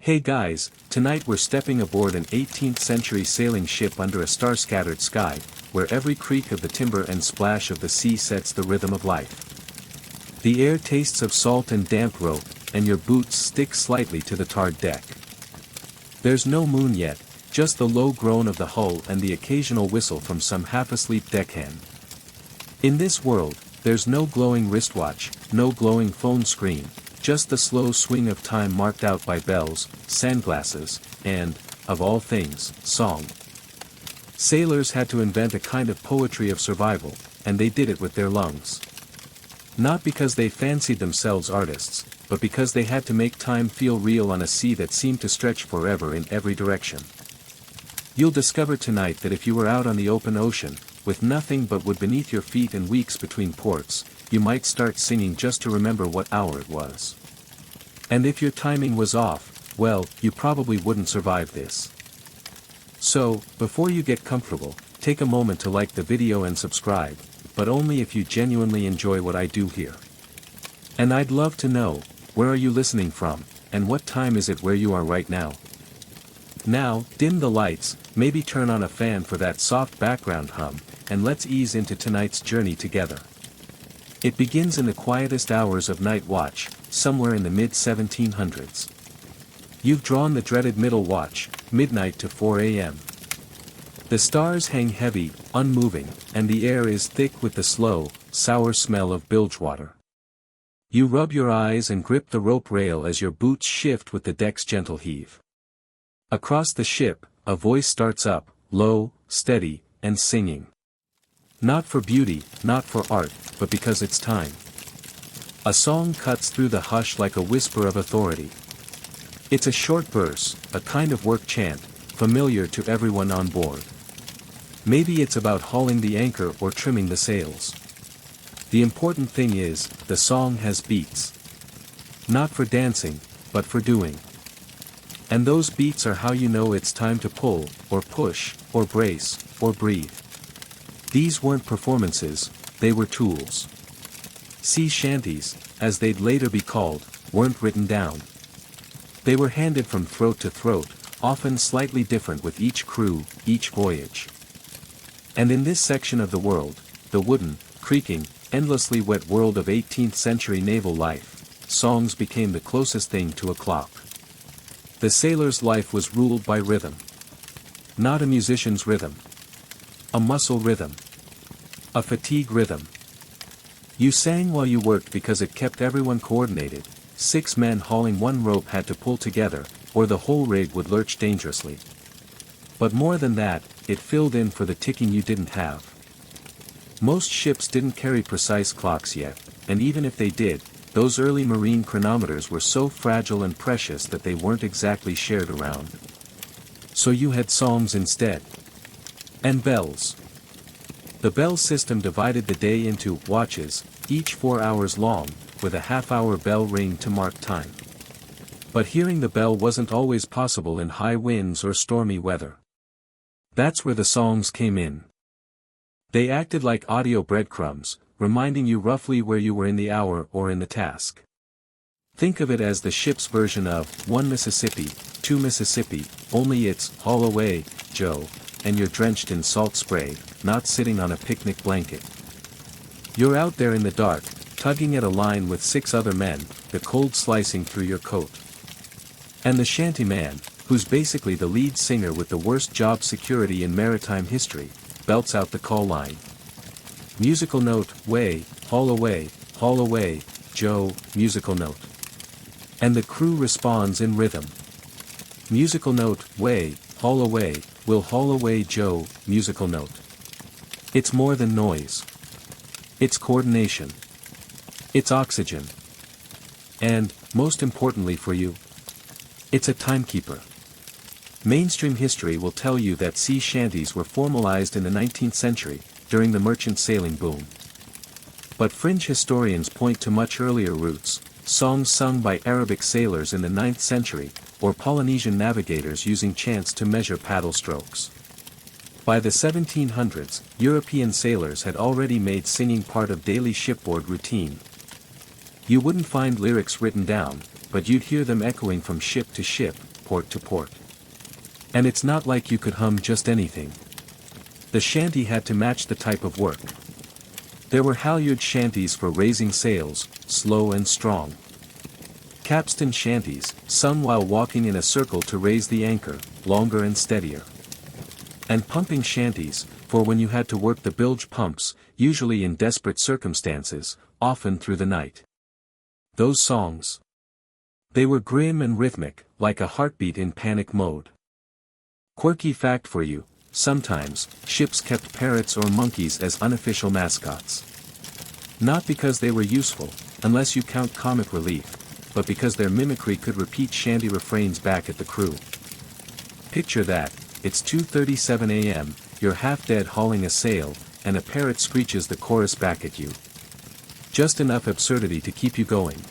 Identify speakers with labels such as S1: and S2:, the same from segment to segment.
S1: Hey guys, tonight we're stepping aboard an 18th century sailing ship under a star-scattered sky, where every creak of the timber and splash of the sea sets the rhythm of life. The air tastes of salt and damp rope, and your boots stick slightly to the tarred deck. There's no moon yet, just the low groan of the hull and the occasional whistle from some half-asleep deckhand. In this world, there's no glowing wristwatch, no glowing phone screen, just the slow swing of time marked out by bells, sandglasses, and, of all things, song. Sailors had to invent a kind of poetry of survival, and they did it with their lungs. Not because they fancied themselves artists, but because they had to make time feel real on a sea that seemed to stretch forever in every direction. You'll discover tonight that if you were out on the open ocean, with nothing but wood beneath your feet and weeks between ports, you might start singing just to remember what hour it was. And if your timing was off, well, you probably wouldn't survive this. So, before you get comfortable, take a moment to like the video and subscribe, but only if you genuinely enjoy what I do here. And I'd love to know, where are you listening from, and what time is it where you are right now? Now, dim the lights, maybe turn on a fan for that soft background hum, and let's ease into tonight's journey together. It begins in the quietest hours of night watch, somewhere in the mid-1700s. You've drawn the dreaded middle watch, midnight to 4 a.m. The stars hang heavy, unmoving, and the air is thick with the slow, sour smell of bilge water. You rub your eyes and grip the rope rail as your boots shift with the deck's gentle heave. Across the ship, a voice starts up, low, steady, and singing. Not for beauty, not for art, but because it's time. A song cuts through the hush like a whisper of authority. It's a short verse, a kind of work chant, familiar to everyone on board. Maybe it's about hauling the anchor or trimming the sails. The important thing is, the song has beats. Not for dancing, but for doing. And those beats are how you know it's time to pull, or push, or brace, or breathe. These weren't performances, they were tools. Sea shanties, as they'd later be called, weren't written down. They were handed from throat to throat, often slightly different with each crew, each voyage. And in this section of the world, the wooden, creaking, endlessly wet world of 18th century naval life, songs became the closest thing to a clock. The sailor's life was ruled by rhythm. Not a musician's rhythm. A muscle rhythm. A fatigue rhythm. You sang while you worked because it kept everyone coordinated. 6 men hauling one rope had to pull together, or the whole rig would lurch dangerously. But more than that, it filled in for the ticking you didn't have. Most ships didn't carry precise clocks yet, and even if they did, those early marine chronometers were so fragile and precious that they weren't exactly shared around. So you had songs instead. And bells. The bell system divided the day into watches, each 4 hours long, with a half-hour bell ring to mark time. But hearing the bell wasn't always possible in high winds or stormy weather. That's where the songs came in. They acted like audio breadcrumbs, reminding you roughly where you were in the hour or in the task. Think of it as the ship's version of 1 Mississippi, 2 Mississippi, only it's haul away, Joe, and you're drenched in salt spray, not sitting on a picnic blanket. You're out there in the dark, tugging at a line with 6 other men, the cold slicing through your coat. And the shantyman, who's basically the lead singer with the worst job security in maritime history, belts out the call line. Musical note, way, haul away, Joe, musical note. And the crew responds in rhythm. Musical note, way, haul away, we'll haul away Joe, musical note. It's more than noise. It's coordination. It's oxygen. And, most importantly for you, it's a timekeeper. Mainstream history will tell you that sea shanties were formalized in the 19th century, during the merchant sailing boom. But fringe historians point to much earlier roots, songs sung by Arabic sailors in the 9th century, or Polynesian navigators using chants to measure paddle strokes. By the 1700s, European sailors had already made singing part of daily shipboard routine. You wouldn't find lyrics written down, but you'd hear them echoing from ship to ship, port to port. And it's not like you could hum just anything. The shanty had to match the type of work. There were halyard shanties for raising sails, slow and strong. Capstan shanties, sung while walking in a circle to raise the anchor, longer and steadier. And pumping shanties, for when you had to work the bilge pumps, usually in desperate circumstances, often through the night. Those songs. They were grim and rhythmic, like a heartbeat in panic mode. Quirky fact for you, sometimes, ships kept parrots or monkeys as unofficial mascots. Not because they were useful, unless you count comic relief, but because their mimicry could repeat shanty refrains back at the crew. Picture that, it's 2:37 a.m., you're half dead hauling a sail, and a parrot screeches the chorus back at you. Just enough absurdity to keep you going.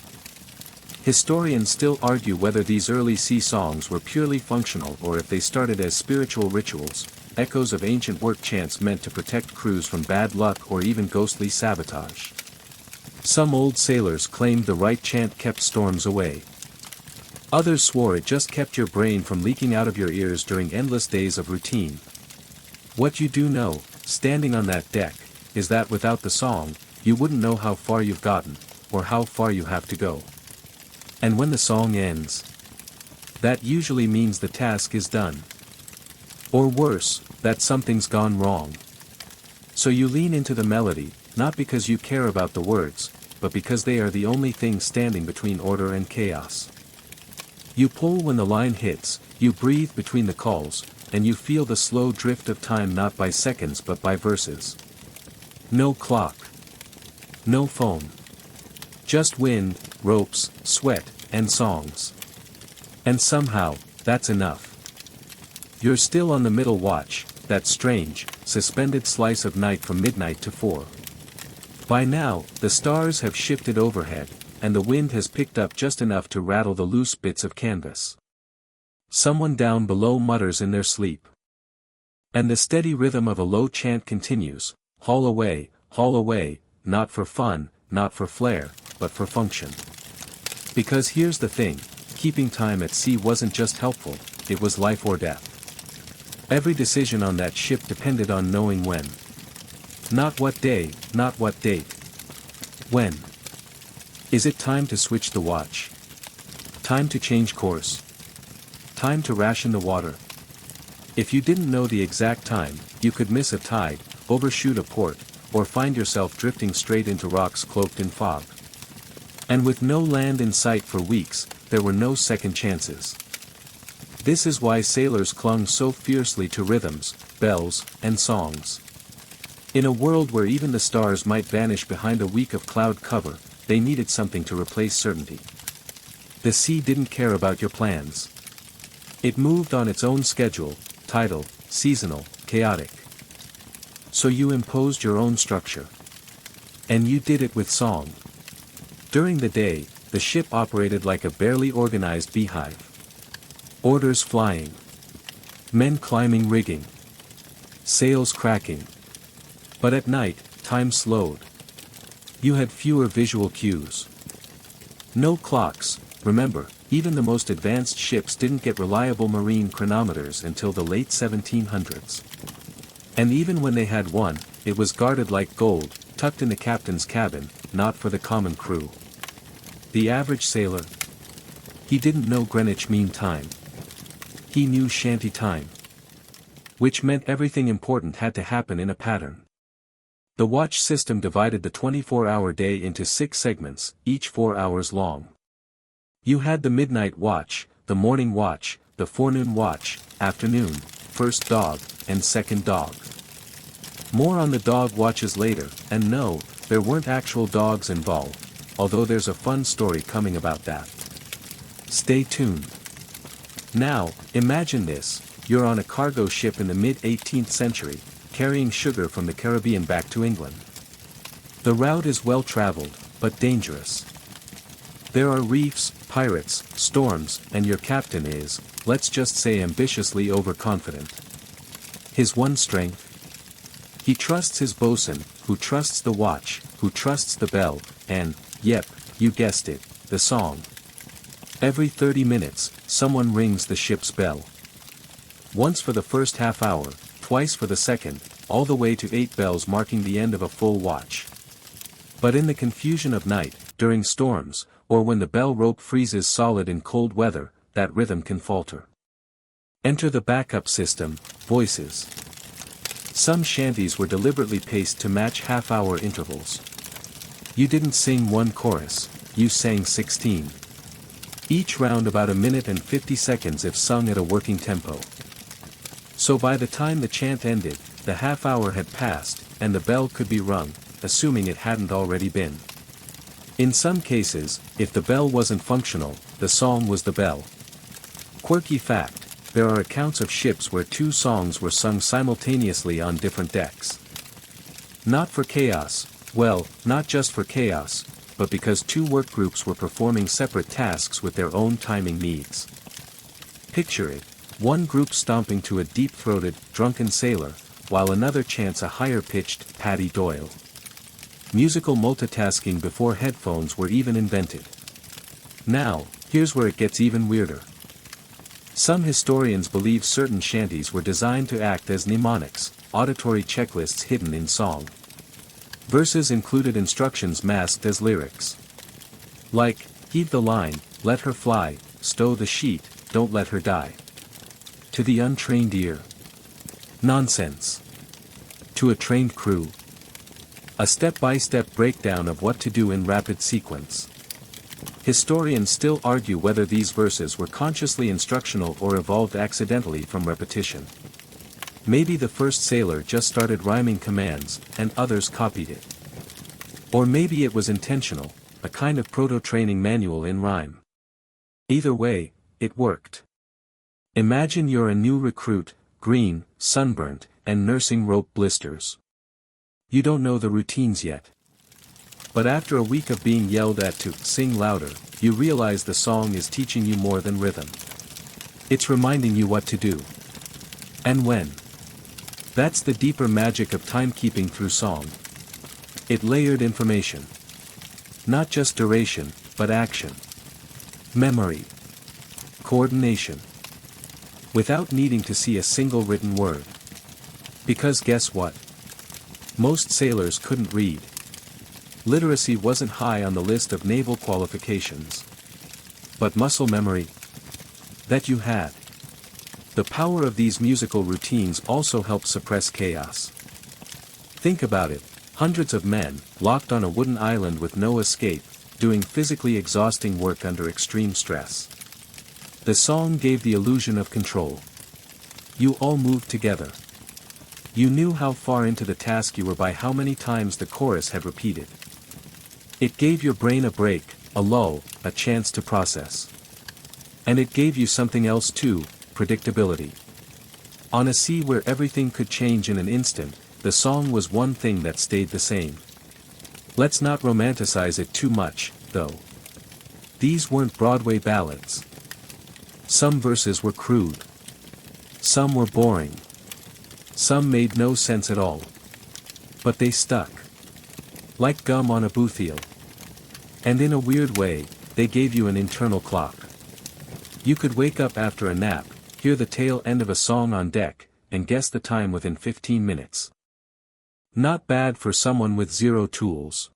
S1: Historians still argue whether these early sea songs were purely functional or if they started as spiritual rituals, echoes of ancient work chants meant to protect crews from bad luck or even ghostly sabotage. Some old sailors claimed the right chant kept storms away. Others swore it just kept your brain from leaking out of your ears during endless days of routine. What you do know, standing on that deck, is that without the song, you wouldn't know how far you've gotten, or how far you have to go. And when the song ends, that usually means the task is done. Or worse, that something's gone wrong. So you lean into the melody, not because you care about the words, but because they are the only thing standing between order and chaos. You pull when the line hits, you breathe between the calls, and you feel the slow drift of time not by seconds but by verses. No clock. No phone. Just wind, ropes, sweat, and songs. And somehow, that's enough. You're still on the middle watch, that strange, suspended slice of night from midnight to 4. By now, the stars have shifted overhead, and the wind has picked up just enough to rattle the loose bits of canvas. Someone down below mutters in their sleep. And the steady rhythm of a low chant continues, haul away, not for fun, not for flair, but for function. Because here's the thing, keeping time at sea wasn't just helpful, it was life or death. Every decision on that ship depended on knowing when. Not what day, not what date. When? Is it time to switch the watch? Time to change course? Time to ration the water? If you didn't know the exact time, you could miss a tide, overshoot a port, or find yourself drifting straight into rocks cloaked in fog. And with no land in sight for weeks, there were no second chances. This is why sailors clung so fiercely to rhythms, bells, and songs. In a world where even the stars might vanish behind a week of cloud cover, they needed something to replace certainty. The sea didn't care about your plans. It moved on its own schedule, tidal, seasonal, chaotic. So you imposed your own structure. And you did it with song. During the day, the ship operated like a barely organized beehive. Orders flying. Men climbing rigging. Sails cracking. But at night, time slowed. You had fewer visual cues. No clocks, remember, even the most advanced ships didn't get reliable marine chronometers until the late 1700s. And even when they had one, it was guarded like gold, tucked in the captain's cabin, not for the common crew. The average sailor? He didn't know Greenwich Mean Time. He knew shanty time. Which meant everything important had to happen in a pattern. The watch system divided the 24-hour day into 6 segments, each 4 hours long. You had the midnight watch, the morning watch, the forenoon watch, afternoon, first dog, and second dog. More on the dog watches later, and no, there weren't actual dogs involved, although there's a fun story coming about that. Stay tuned. Now, imagine this, you're on a cargo ship in the mid-18th century, carrying sugar from the Caribbean back to England. The route is well traveled, but dangerous. There are reefs, pirates, storms, and your captain is, let's just say ambitiously overconfident. His one strength? He trusts his bosun, who trusts the watch, who trusts the bell, and, yep, you guessed it, the song. Every 30 minutes, someone rings the ship's bell. Once for the first half hour, twice for the second, all the way to 8 bells marking the end of a full watch. But in the confusion of night, during storms, or when the bell rope freezes solid in cold weather, that rhythm can falter. Enter the backup system, voices. Some shanties were deliberately paced to match half-hour intervals. You didn't sing one chorus, you sang 16. Each round about a minute and 50 seconds if sung at a working tempo. So by the time the chant ended, the half-hour had passed, and the bell could be rung, assuming it hadn't already been. In some cases, if the bell wasn't functional, the song was the bell. Quirky fact, there are accounts of ships where 2 songs were sung simultaneously on different decks. Not for chaos, well, not just for chaos, but because 2 work groups were performing separate tasks with their own timing needs. Picture it, one group stomping to a deep-throated, drunken sailor, while another chants a higher-pitched, Paddy Doyle. Musical multitasking before headphones were even invented. Now, here's where it gets even weirder. Some historians believe certain shanties were designed to act as mnemonics, auditory checklists hidden in song. Verses included instructions masked as lyrics. Like, heave the line, let her fly, stow the sheet, don't let her die. To the untrained ear. Nonsense. To a trained crew. A step-by-step breakdown of what to do in rapid sequence. Historians still argue whether these verses were consciously instructional or evolved accidentally from repetition. Maybe the first sailor just started rhyming commands, and others copied it. Or maybe it was intentional, a kind of proto-training manual in rhyme. Either way, it worked. Imagine you're a new recruit, green, sunburnt, and nursing rope blisters. You don't know the routines yet. But after a week of being yelled at to sing louder, you realize the song is teaching you more than rhythm. It's reminding you what to do. And when. That's the deeper magic of timekeeping through song. It layered information. Not just duration, but action. Memory. Coordination. Without needing to see a single written word. Because guess what? Most sailors couldn't read. Literacy wasn't high on the list of naval qualifications. But muscle memory? That you had. The power of these musical routines also helped suppress chaos. Think about it, hundreds of men, locked on a wooden island with no escape, doing physically exhausting work under extreme stress. The song gave the illusion of control. You all moved together. You knew how far into the task you were by how many times the chorus had repeated. It gave your brain a break, a lull, a chance to process. And it gave you something else too, predictability. On a sea where everything could change in an instant, the song was one thing that stayed the same. Let's not romanticize it too much, though. These weren't Broadway ballads. Some verses were crude. Some were boring. Some made no sense at all. But they stuck. Like gum on a boothiel. And in a weird way, they gave you an internal clock. You could wake up after a nap, hear the tail end of a song on deck, and guess the time within 15 minutes. Not bad for someone with 0 tools.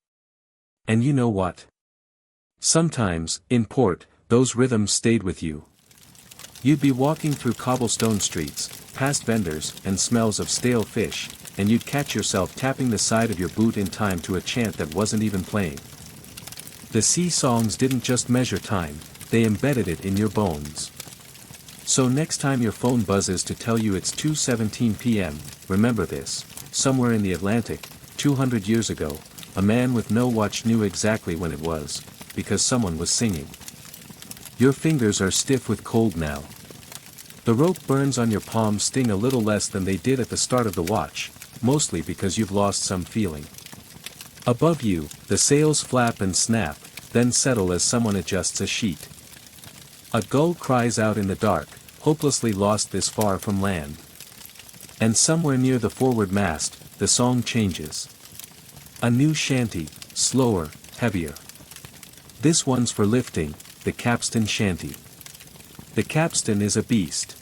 S1: And you know what? Sometimes, in port, those rhythms stayed with you. You'd be walking through cobblestone streets, past vendors and smells of stale fish, and you'd catch yourself tapping the side of your boot in time to a chant that wasn't even playing. The sea songs didn't just measure time, they embedded it in your bones. So next time your phone buzzes to tell you it's 2:17 p.m., remember this: somewhere in the Atlantic, 200 years ago, a man with no watch knew exactly when it was, because someone was singing. Your fingers are stiff with cold now. The rope burns on your palms sting a little less than they did at the start of the watch, mostly because you've lost some feeling. Above you, the sails flap and snap, then settle as someone adjusts a sheet. A gull cries out in the dark, hopelessly lost this far from land. And somewhere near the forward mast, the song changes. A new shanty, slower, heavier. This one's for lifting, the capstan shanty. The capstan is a beast.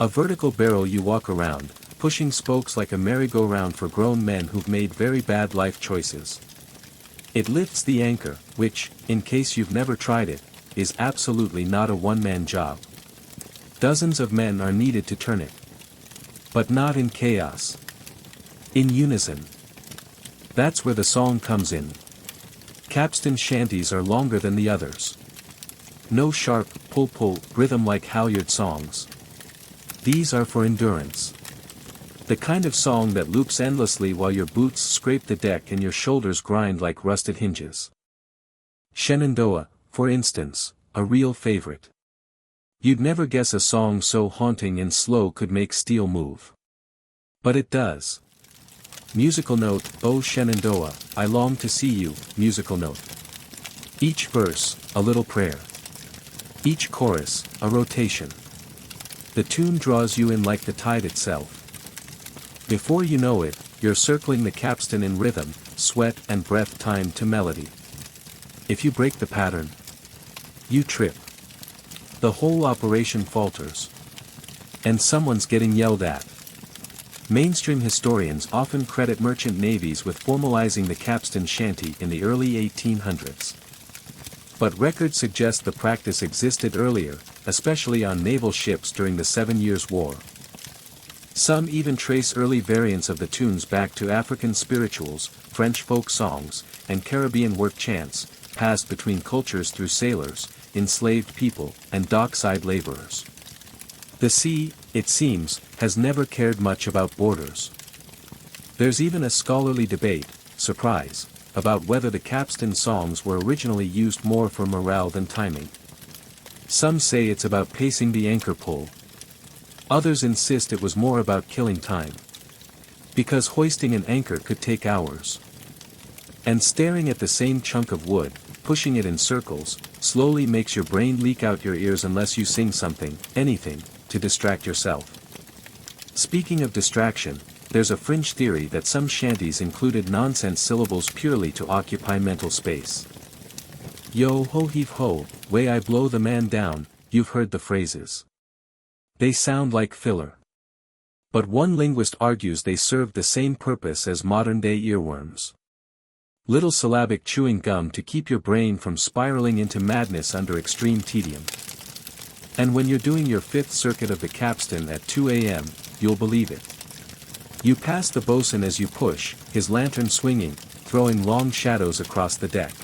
S1: A vertical barrel you walk around, pushing spokes like a merry-go-round for grown men who've made very bad life choices. It lifts the anchor, which, in case you've never tried it, is absolutely not a one-man job. Dozens of men are needed to turn it. But not in chaos. In unison. That's where the song comes in. Capstan shanties are longer than the others. No sharp, pull-pull rhythm like halyard songs. These are for endurance. The kind of song that loops endlessly while your boots scrape the deck and your shoulders grind like rusted hinges. Shenandoah, for instance, a real favorite. You'd never guess a song so haunting and slow could make steel move. But it does. Musical note, oh Shenandoah, I long to see you, musical note. Each verse, a little prayer. Each chorus, a rotation. The tune draws you in like the tide itself. Before you know it, you're circling the capstan in rhythm, sweat and breath timed to melody. If you break the pattern, you trip. The whole operation falters. And someone's getting yelled at. Mainstream historians often credit merchant navies with formalizing the capstan shanty in the early 1800s. But records suggest the practice existed earlier, especially on naval ships during the 7 Years' War. Some even trace early variants of the tunes back to African spirituals, French folk songs, and Caribbean work chants, passed between cultures through sailors, enslaved people, and dockside laborers. The sea, it seems, has never cared much about borders. There's even a scholarly debate, surprise, about whether the capstan songs were originally used more for morale than timing. Some say it's about pacing the anchor pull. Others insist it was more about killing time. Because hoisting an anchor could take hours. And staring at the same chunk of wood, pushing it in circles, slowly makes your brain leak out your ears unless you sing something, anything, to distract yourself. Speaking of distraction, there's a fringe theory that some shanties included nonsense syllables purely to occupy mental space. Yo ho heave ho, way I blow the man down, you've heard the phrases. They sound like filler. But one linguist argues they served the same purpose as modern-day earworms. Little syllabic chewing gum to keep your brain from spiraling into madness under extreme tedium. And when you're doing your 5th circuit of the capstan at 2 a.m., you'll believe it. You pass the bosun as you push, his lantern swinging, throwing long shadows across the deck.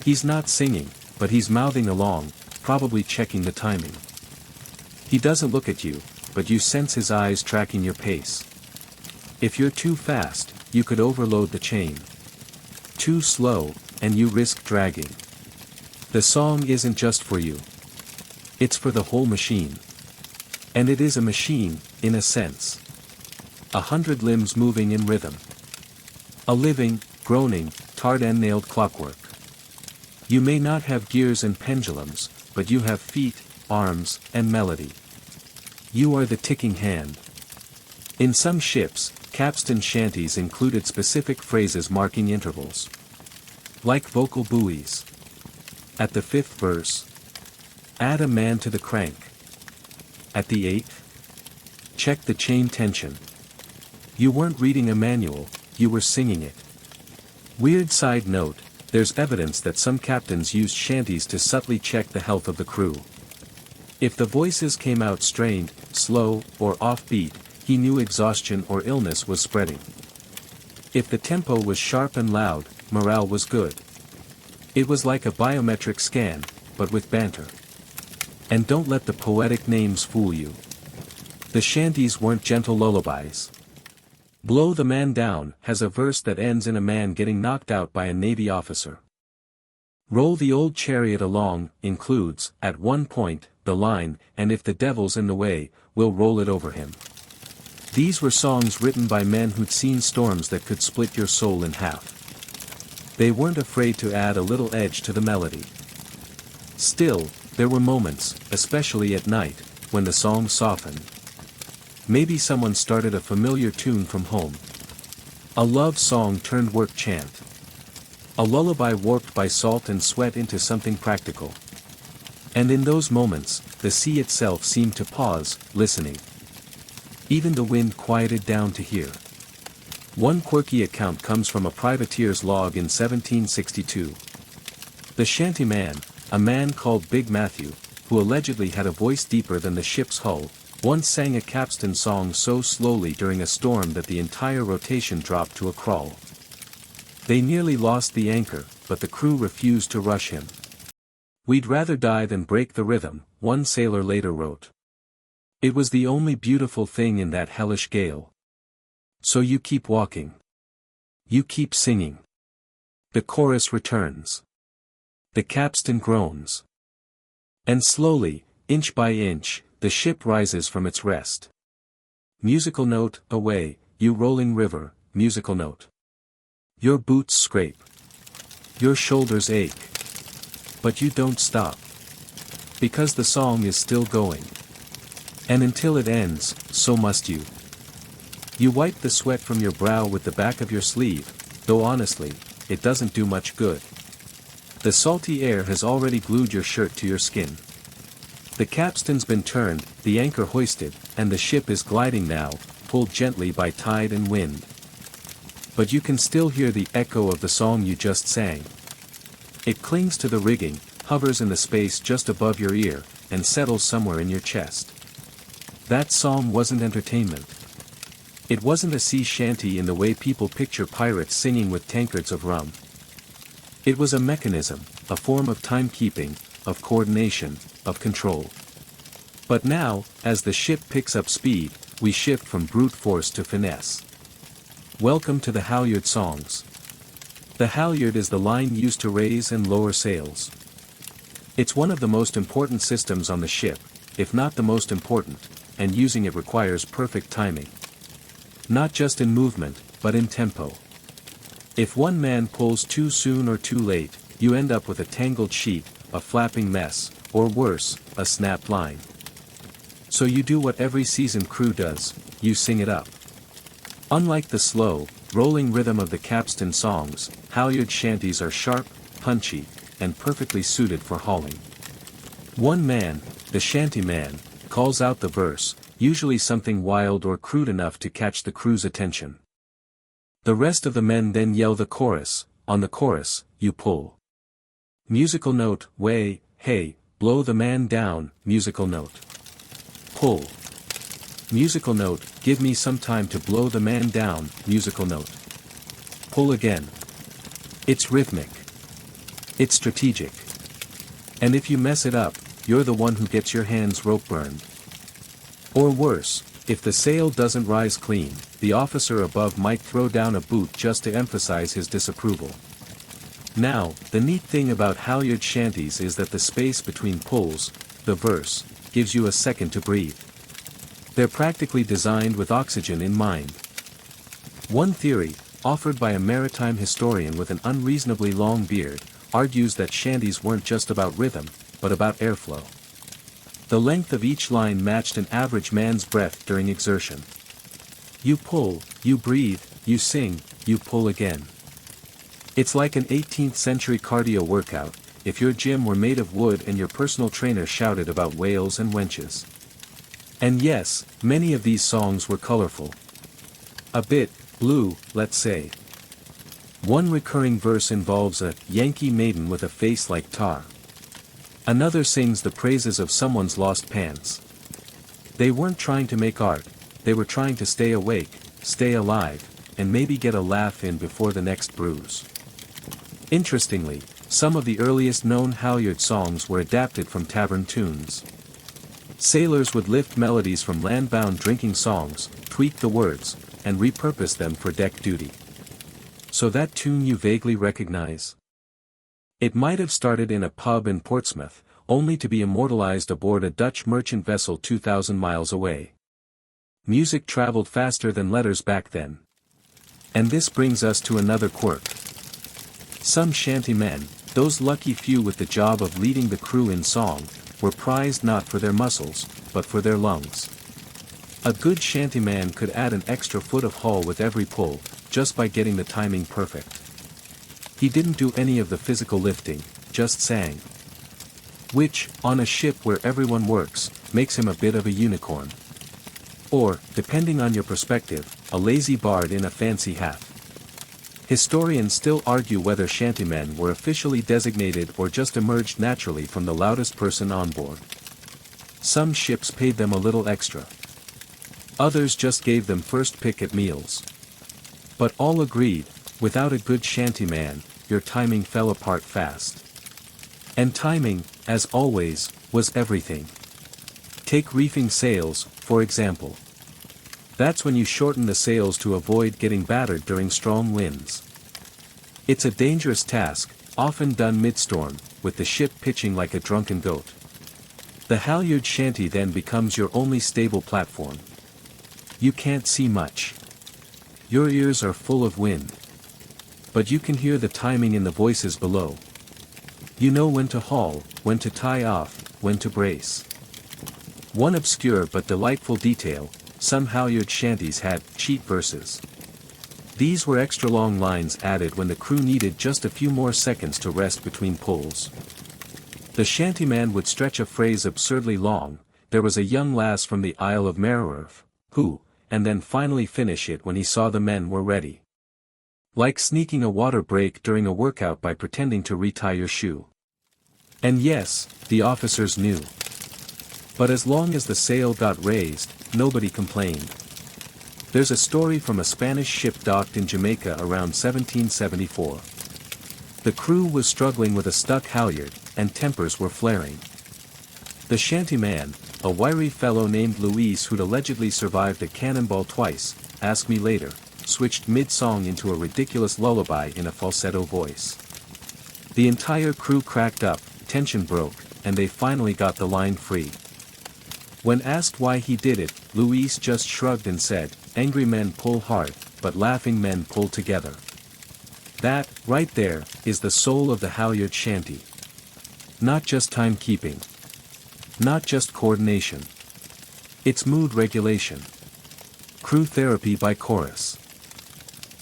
S1: He's not singing, but he's mouthing along, probably checking the timing. He doesn't look at you, but you sense his eyes tracking your pace. If you're too fast, you could overload the chain. Too slow, and you risk dragging. The song isn't just for you. It's for the whole machine. And it is a machine, in a sense. 100 limbs moving in rhythm. A living, groaning, tarred and nailed clockwork. You may not have gears and pendulums, but you have feet, arms, and melody. You are the ticking hand. In some ships, capstan shanties included specific phrases marking intervals. Like vocal buoys. At the 5th verse, add a man to the crank. At the 8th, check the chain tension. You weren't reading a manual, you were singing it. Weird side note, there's evidence that some captains used shanties to subtly check the health of the crew. If the voices came out strained, slow, or offbeat, he knew exhaustion or illness was spreading. If the tempo was sharp and loud, morale was good. It was like a biometric scan, but with banter. And don't let the poetic names fool you. The shanties weren't gentle lullabies. Blow the Man Down has a verse that ends in a man getting knocked out by a Navy officer. Roll the Old Chariot Along includes, at one point, the line, and if the devil's in the way, we'll roll it over him. These were songs written by men who'd seen storms that could split your soul in half. They weren't afraid to add a little edge to the melody. Still, there were moments, especially at night, when the song softened. Maybe someone started a familiar tune from home. A love song turned work chant. A lullaby warped by salt and sweat into something practical. And in those moments, the sea itself seemed to pause, listening. Even the wind quieted down to hear. One quirky account comes from a privateer's log in 1762. The shantyman, a man called Big Matthew, who allegedly had a voice deeper than the ship's hull, once sang a capstan song so slowly during a storm that the entire rotation dropped to a crawl. They nearly lost the anchor, but the crew refused to rush him. "We'd rather die than break the rhythm," one sailor later wrote. "It was the only beautiful thing in that hellish gale." So you keep walking. You keep singing. The chorus returns. The capstan groans. And slowly, inch by inch, the ship rises from its rest. Musical note, away, you rolling river, musical note. Your boots scrape. Your shoulders ache. But you don't stop. Because the song is still going. And until it ends, so must you. You wipe the sweat from your brow with the back of your sleeve, though honestly, it doesn't do much good. The salty air has already glued your shirt to your skin. The capstan's been turned, the anchor hoisted, and the ship is gliding now, pulled gently by tide and wind. But you can still hear the echo of the song you just sang. It clings to the rigging, hovers in the space just above your ear, and settles somewhere in your chest. That song wasn't entertainment. It wasn't a sea shanty in the way people picture pirates singing with tankards of rum. It was a mechanism, a form of timekeeping, of coordination, of control. But now, as the ship picks up speed, we shift from brute force to finesse. Welcome to the halyard songs. The halyard is the line used to raise and lower sails. It's one of the most important systems on the ship, if not the most important, and using it requires perfect timing. Not just in movement, but in tempo. If one man pulls too soon or too late, you end up with a tangled sheet, a flapping mess, or worse, a snapped line. So you do what every seasoned crew does, you sing it up. Unlike the slow, rolling rhythm of the capstan songs, halyard shanties are sharp, punchy, and perfectly suited for hauling. One man, the shantyman, calls out the verse, usually something wild or crude enough to catch the crew's attention. The rest of the men then yell the chorus. On the chorus, you pull. Musical note, way, hey, blow the man down, musical note. Pull. Musical note, give me some time to blow the man down, musical note. Pull again. It's rhythmic. It's strategic. And if you mess it up, you're the one who gets your hands rope burned. Or worse, if the sail doesn't rise clean, the officer above might throw down a boot just to emphasize his disapproval. Now, the neat thing about halyard shanties is that the space between pulls, the verse, gives you a second to breathe. They're practically designed with oxygen in mind. One theory, offered by a maritime historian with an unreasonably long beard, argues that shanties weren't just about rhythm, but about airflow. The length of each line matched an average man's breath during exertion. You pull, you breathe, you sing, you pull again. It's like an 18th century cardio workout, if your gym were made of wood and your personal trainer shouted about whales and wenches. And yes, many of these songs were colorful. A bit blue, let's say. One recurring verse involves a Yankee maiden with a face like tar. Another sings the praises of someone's lost pants. They weren't trying to make art, they were trying to stay awake, stay alive, and maybe get a laugh in before the next bruise. Interestingly, some of the earliest known halyard songs were adapted from tavern tunes. Sailors would lift melodies from land-bound drinking songs, tweak the words, and repurpose them for deck duty. So that tune you vaguely recognize? It might have started in a pub in Portsmouth, only to be immortalized aboard a Dutch merchant vessel 2,000 miles away. Music traveled faster than letters back then. And this brings us to another quirk. Some shantymen, those lucky few with the job of leading the crew in song, were prized not for their muscles, but for their lungs. A good shantyman could add an extra foot of hull with every pull, just by getting the timing perfect. He didn't do any of the physical lifting, just sang. Which, on a ship where everyone works, makes him a bit of a unicorn. Or, depending on your perspective, a lazy bard in a fancy hat. Historians still argue whether shantymen were officially designated or just emerged naturally from the loudest person on board. Some ships paid them a little extra. Others just gave them first pick at meals. But all agreed, without a good shantyman, your timing fell apart fast. And timing, as always, was everything. Take reefing sails, for example. That's when you shorten the sails to avoid getting battered during strong winds. It's a dangerous task, often done mid-storm, with the ship pitching like a drunken goat. The halyard shanty then becomes your only stable platform. You can't see much. Your ears are full of wind. But you can hear the timing in the voices below. You know when to haul, when to tie off, when to brace. One obscure but delightful detail, some halyard shanties had cheat verses. These were extra long lines added when the crew needed just a few more seconds to rest between pulls. The shantyman would stretch a phrase absurdly long, "There was a young lass from the Isle of Mererf, who," and then finally finish it when he saw the men were ready. Like sneaking a water break during a workout by pretending to retie your shoe. And yes, the officers knew. But as long as the sail got raised, nobody complained. There's a story from a Spanish ship docked in Jamaica around 1774. The crew was struggling with a stuck halyard, and tempers were flaring. The shantyman, a wiry fellow named Luis who'd allegedly survived a cannonball twice, ask me later, switched mid-song into a ridiculous lullaby in a falsetto voice. The entire crew cracked up, tension broke, and they finally got the line free. When asked why he did it, Luis just shrugged and said, "Angry men pull hard, but laughing men pull together." That, right there, is the soul of the halyard shanty. Not just timekeeping. Not just coordination. It's mood regulation. Crew therapy by chorus.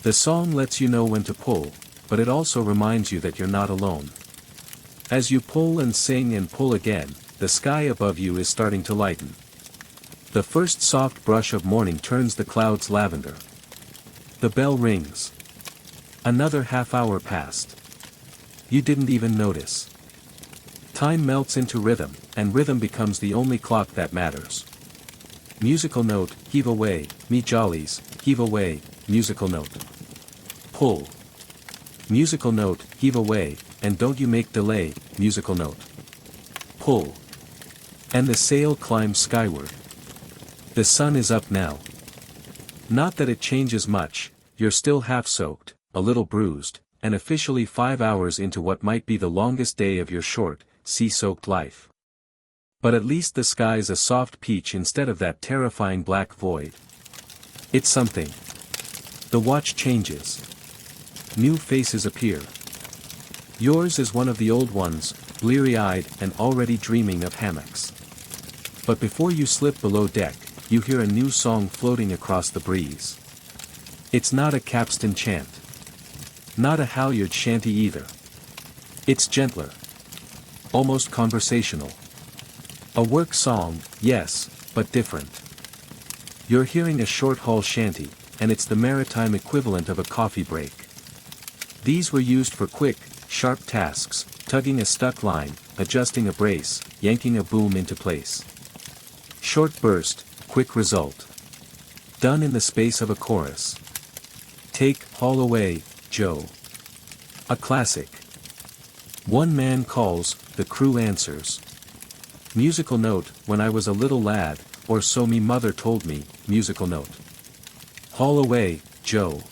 S1: The song lets you know when to pull, but it also reminds you that you're not alone. As you pull and sing and pull again, the sky above you is starting to lighten. The first soft brush of morning turns the clouds lavender. The bell rings. Another half hour passed. You didn't even notice. Time melts into rhythm, and rhythm becomes the only clock that matters. Musical note, heave away, me jollies, heave away, musical note. Pull. Musical note, heave away, and don't you make delay, musical note. Pull. And the sail climbs skyward. The sun is up now. Not that it changes much, you're still half soaked, a little bruised, and officially 5 hours into what might be the longest day of your short, sea-soaked life. But at least the sky's a soft peach instead of that terrifying black void. It's something. The watch changes. New faces appear. Yours is one of the old ones, bleary-eyed and already dreaming of hammocks. But before you slip below deck, you hear a new song floating across the breeze. It's not a capstan chant. Not a halyard shanty either. It's gentler. Almost conversational. A work song, yes, but different. You're hearing a short-haul shanty, and it's the maritime equivalent of a coffee break. These were used for quick, sharp tasks, tugging a stuck line, adjusting a brace, yanking a boom into place. Short burst, quick result. Done in the space of a chorus. Take "Haul Away, Joe." A classic. One man calls, the crew answers. Musical note, when I was a little lad, or so me mother told me, musical note. Haul away, Joe.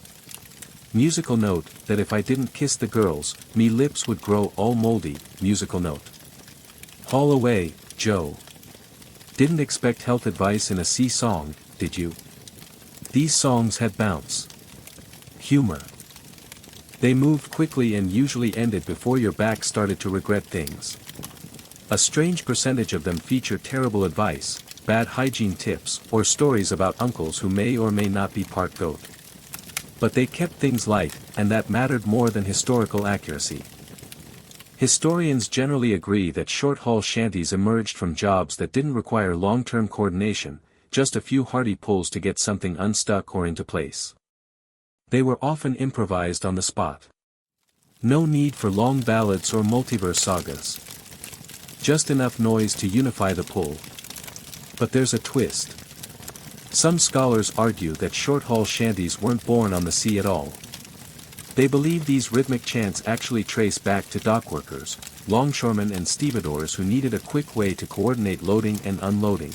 S1: Musical note, that if I didn't kiss the girls, me lips would grow all moldy, musical note. Haul away, Joe. Didn't expect health advice in a sea song, did you? These songs had bounce. Humor. They moved quickly and usually ended before your back started to regret things. A strange percentage of them feature terrible advice, bad hygiene tips, or stories about uncles who may or may not be part goat. But they kept things light, and that mattered more than historical accuracy. Historians generally agree that short-haul shanties emerged from jobs that didn't require long-term coordination, just a few hearty pulls to get something unstuck or into place. They were often improvised on the spot. No need for long ballads or multiverse sagas. Just enough noise to unify the pull. But there's a twist. Some scholars argue that short-haul shanties weren't born on the sea at all. They believe these rhythmic chants actually trace back to dockworkers, longshoremen and stevedores who needed a quick way to coordinate loading and unloading.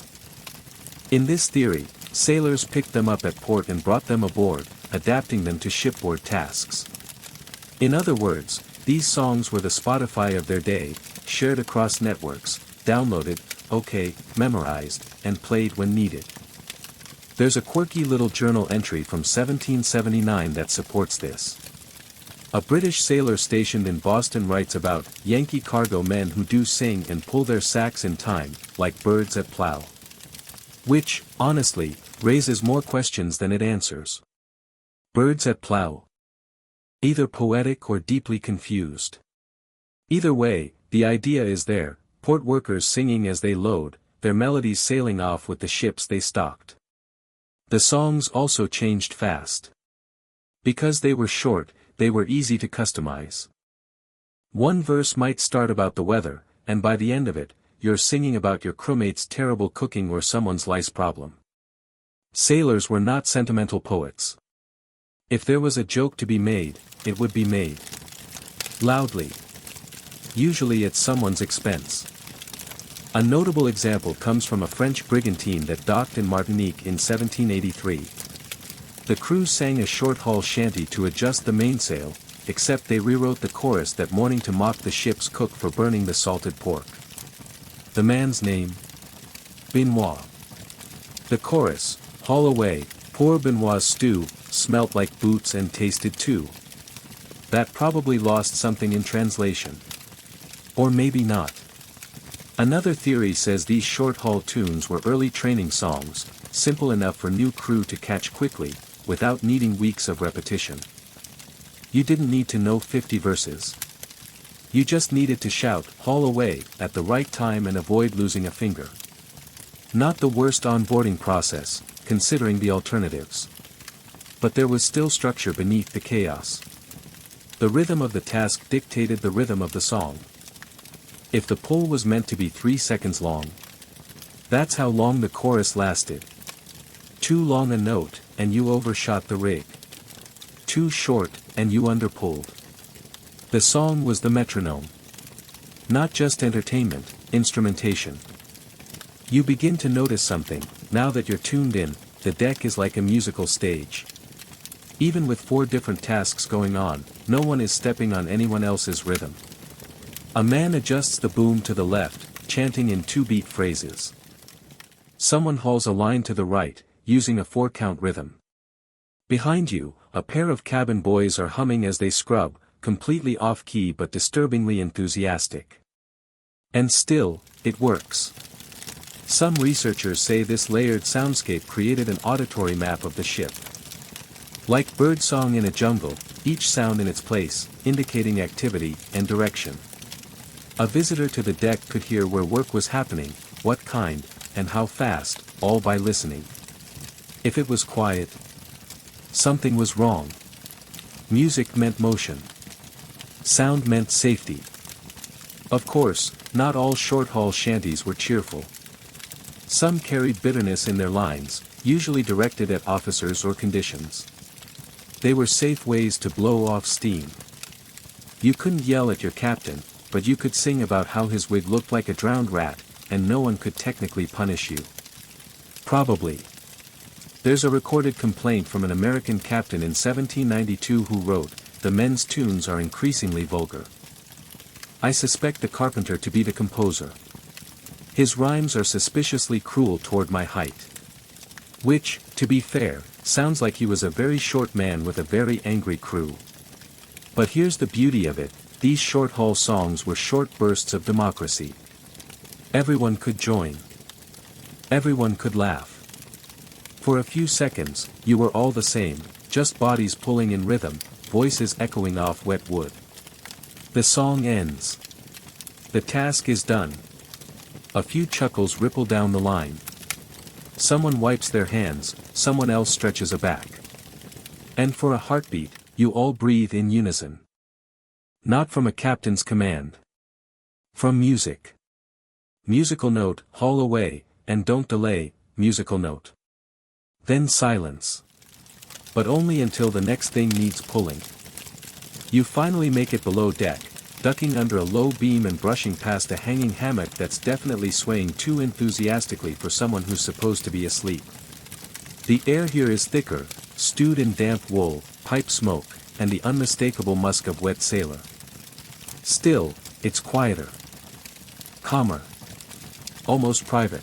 S1: In this theory, sailors picked them up at port and brought them aboard, adapting them to shipboard tasks. In other words, these songs were the Spotify of their day, shared across networks, downloaded, memorized, and played when needed. There's a quirky little journal entry from 1779 that supports this. A British sailor stationed in Boston writes about Yankee cargo men who do sing and pull their sacks in time, like birds at plow. Which, honestly, raises more questions than it answers. Birds at plow. Either poetic or deeply confused. Either way, the idea is there, port workers singing as they load, their melodies sailing off with the ships they stocked. The songs also changed fast. Because they were short, they were easy to customize. One verse might start about the weather, and by the end of it, you're singing about your crewmate's terrible cooking or someone's lice problem. Sailors were not sentimental poets. If there was a joke to be made, it would be made. Loudly. Usually at someone's expense. A notable example comes from a French brigantine that docked in Martinique in 1783. The crew sang a short-haul shanty to adjust the mainsail, except they rewrote the chorus that morning to mock the ship's cook for burning the salted pork. The man's name? Benoit. The chorus, haul away, poor Benoit's stew, smelt like boots and tasted too. That probably lost something in translation. Or maybe not. Another theory says these short-haul tunes were early training songs, simple enough for new crew to catch quickly, without needing weeks of repetition. You didn't need to know 50 verses. You just needed to shout, haul away, at the right time and avoid losing a finger. Not the worst onboarding process, considering the alternatives. But there was still structure beneath the chaos. The rhythm of the task dictated the rhythm of the song. If the pull was meant to be 3 seconds long, that's how long the chorus lasted. Too long a note, and you overshot the rig. Too short, and you underpulled. The song was the metronome. Not just entertainment, instrumentation. You begin to notice something, now that you're tuned in, the deck is like a musical stage. Even with 4 different tasks going on, no one is stepping on anyone else's rhythm. A man adjusts the boom to the left, chanting in 2-beat phrases. Someone hauls a line to the right, using a 4-count rhythm. Behind you, a pair of cabin boys are humming as they scrub, completely off-key but disturbingly enthusiastic. And still, it works. Some researchers say this layered soundscape created an auditory map of the ship. Like birdsong in a jungle, each sound in its place, indicating activity and direction. A visitor to the deck could hear where work was happening, what kind, and how fast, all by listening. If it was quiet, something was wrong. Music meant motion. Sound meant safety. Of course, not all short-haul shanties were cheerful. Some carried bitterness in their lines, usually directed at officers or conditions. They were safe ways to blow off steam. You couldn't yell at your captain, but you could sing about how his wig looked like a drowned rat, and no one could technically punish you. Probably. There's a recorded complaint from an American captain in 1792 who wrote, "The men's tunes are increasingly vulgar. I suspect the carpenter to be the composer. His rhymes are suspiciously cruel toward my height." Which, to be fair, sounds like he was a very short man with a very angry crew. But here's the beauty of it, these short-haul songs were short bursts of democracy. Everyone could join. Everyone could laugh. For a few seconds, you were all the same, just bodies pulling in rhythm, voices echoing off wet wood. The song ends. The task is done. A few chuckles ripple down the line. Someone wipes their hands, someone else stretches a back. And for a heartbeat, you all breathe in unison. Not from a captain's command. From music. Musical note, haul away, and don't delay, musical note. Then silence. But only until the next thing needs pulling. You finally make it below deck, ducking under a low beam and brushing past a hanging hammock that's definitely swaying too enthusiastically for someone who's supposed to be asleep. The air here is thicker, stewed in damp wool, pipe smoke, and the unmistakable musk of wet sailor. Still, it's quieter. Calmer. Almost private.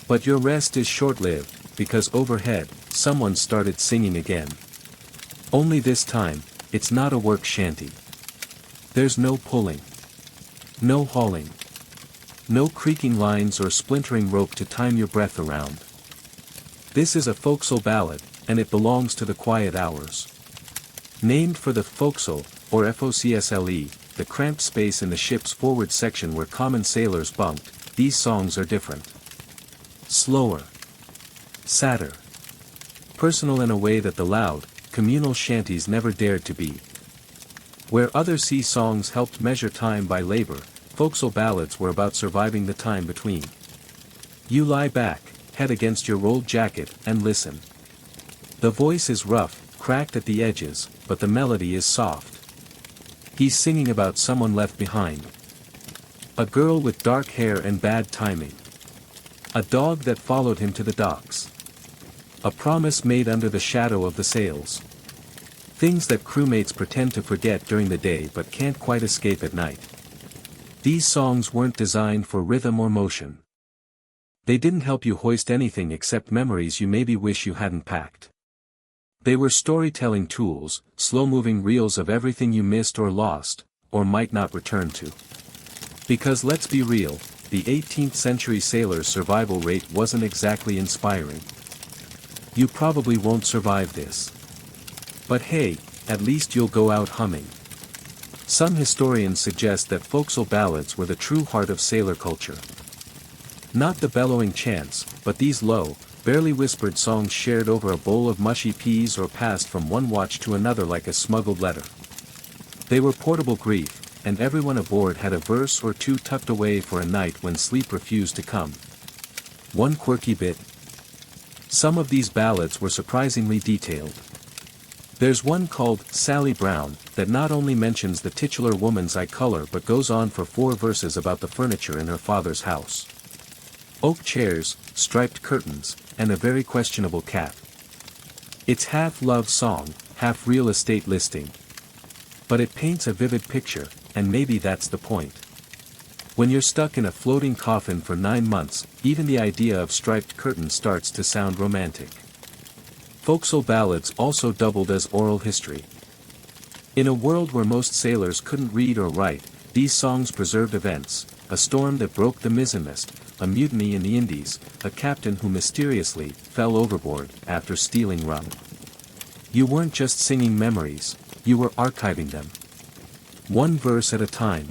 S1: But your rest is short-lived, because overhead, someone started singing again. Only this time, it's not a work shanty. There's no pulling. No hauling. No creaking lines or splintering rope to time your breath around. This is a forecastle ballad, and it belongs to the quiet hours. Named for the forecastle, or FOCSLE, the cramped space in the ship's forward section where common sailors bunked, these songs are different. Slower. Sadder. Personal in a way that the loud, communal shanties never dared to be. Where other sea songs helped measure time by labor, forecastle ballads were about surviving the time between. You lie back, head against your rolled jacket, and listen. The voice is rough, cracked at the edges, but the melody is soft. He's singing about someone left behind. A girl with dark hair and bad timing. A dog that followed him to the docks. A promise made under the shadow of the sails. Things that crewmates pretend to forget during the day but can't quite escape at night. These songs weren't designed for rhythm or motion. They didn't help you hoist anything except memories you maybe wish you hadn't packed. They were storytelling tools, slow-moving reels of everything you missed or lost, or might not return to. Because let's be real, the 18th century sailor's survival rate wasn't exactly inspiring. You probably won't survive this. But hey, at least you'll go out humming. Some historians suggest that forecastle ballads were the true heart of sailor culture. Not the bellowing chants, but these low, barely whispered songs shared over a bowl of mushy peas or passed from one watch to another like a smuggled letter. They were portable grief, and everyone aboard had a verse or two tucked away for a night when sleep refused to come. One quirky bit. Some of these ballads were surprisingly detailed. There's one called Sally Brown that not only mentions the titular woman's eye color but goes on for 4 verses about the furniture in her father's house. Oak chairs, striped curtains, and a very questionable cat. It's half love song, half real estate listing. But it paints a vivid picture, and maybe that's the point. When you're stuck in a floating coffin for 9 months, even the idea of striped curtains starts to sound romantic. Forecastle ballads also doubled as oral history. In a world where most sailors couldn't read or write, these songs preserved events: a storm that broke the mizzenmast, a mutiny in the Indies, a captain who mysteriously fell overboard after stealing rum. You weren't just singing memories, you were archiving them. One verse at a time.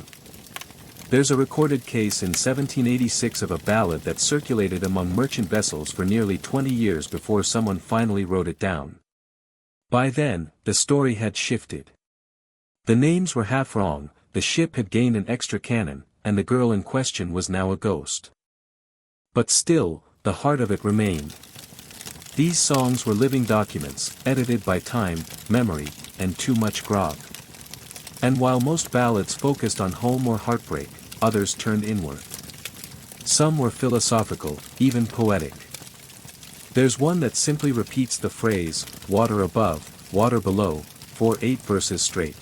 S1: There's a recorded case in 1786 of a ballad that circulated among merchant vessels for nearly 20 years before someone finally wrote it down. By then, the story had shifted. The names were half wrong, the ship had gained an extra cannon, and the girl in question was now a ghost. But still, the heart of it remained. These songs were living documents, edited by time, memory, and too much grog. And while most ballads focused on home or heartbreak, others turned inward. Some were philosophical, even poetic. There's one that simply repeats the phrase, water above, water below, for 8 verses straight.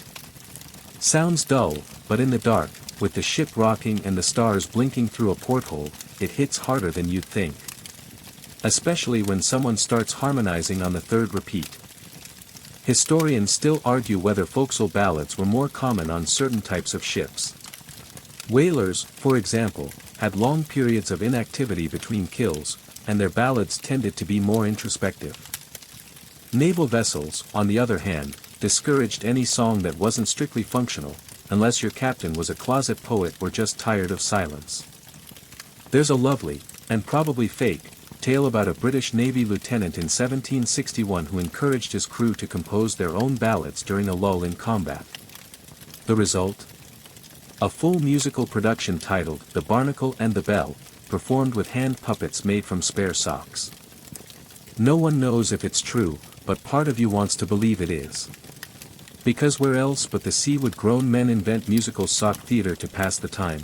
S1: Sounds dull, but in the dark, with the ship rocking and the stars blinking through a porthole, it hits harder than you'd think. Especially when someone starts harmonizing on the 3rd repeat. Historians still argue whether forecastle ballads were more common on certain types of ships. Whalers, for example, had long periods of inactivity between kills, and their ballads tended to be more introspective. Naval vessels, on the other hand, discouraged any song that wasn't strictly functional, unless your captain was a closet poet or just tired of silence. There's a lovely, and probably fake, tale about a British Navy lieutenant in 1761 who encouraged his crew to compose their own ballads during a lull in combat. The result? A full musical production titled The Barnacle and the Bell, performed with hand puppets made from spare socks. No one knows if it's true, but part of you wants to believe it is. Because where else but the sea would grown men invent musical sock theater to pass the time?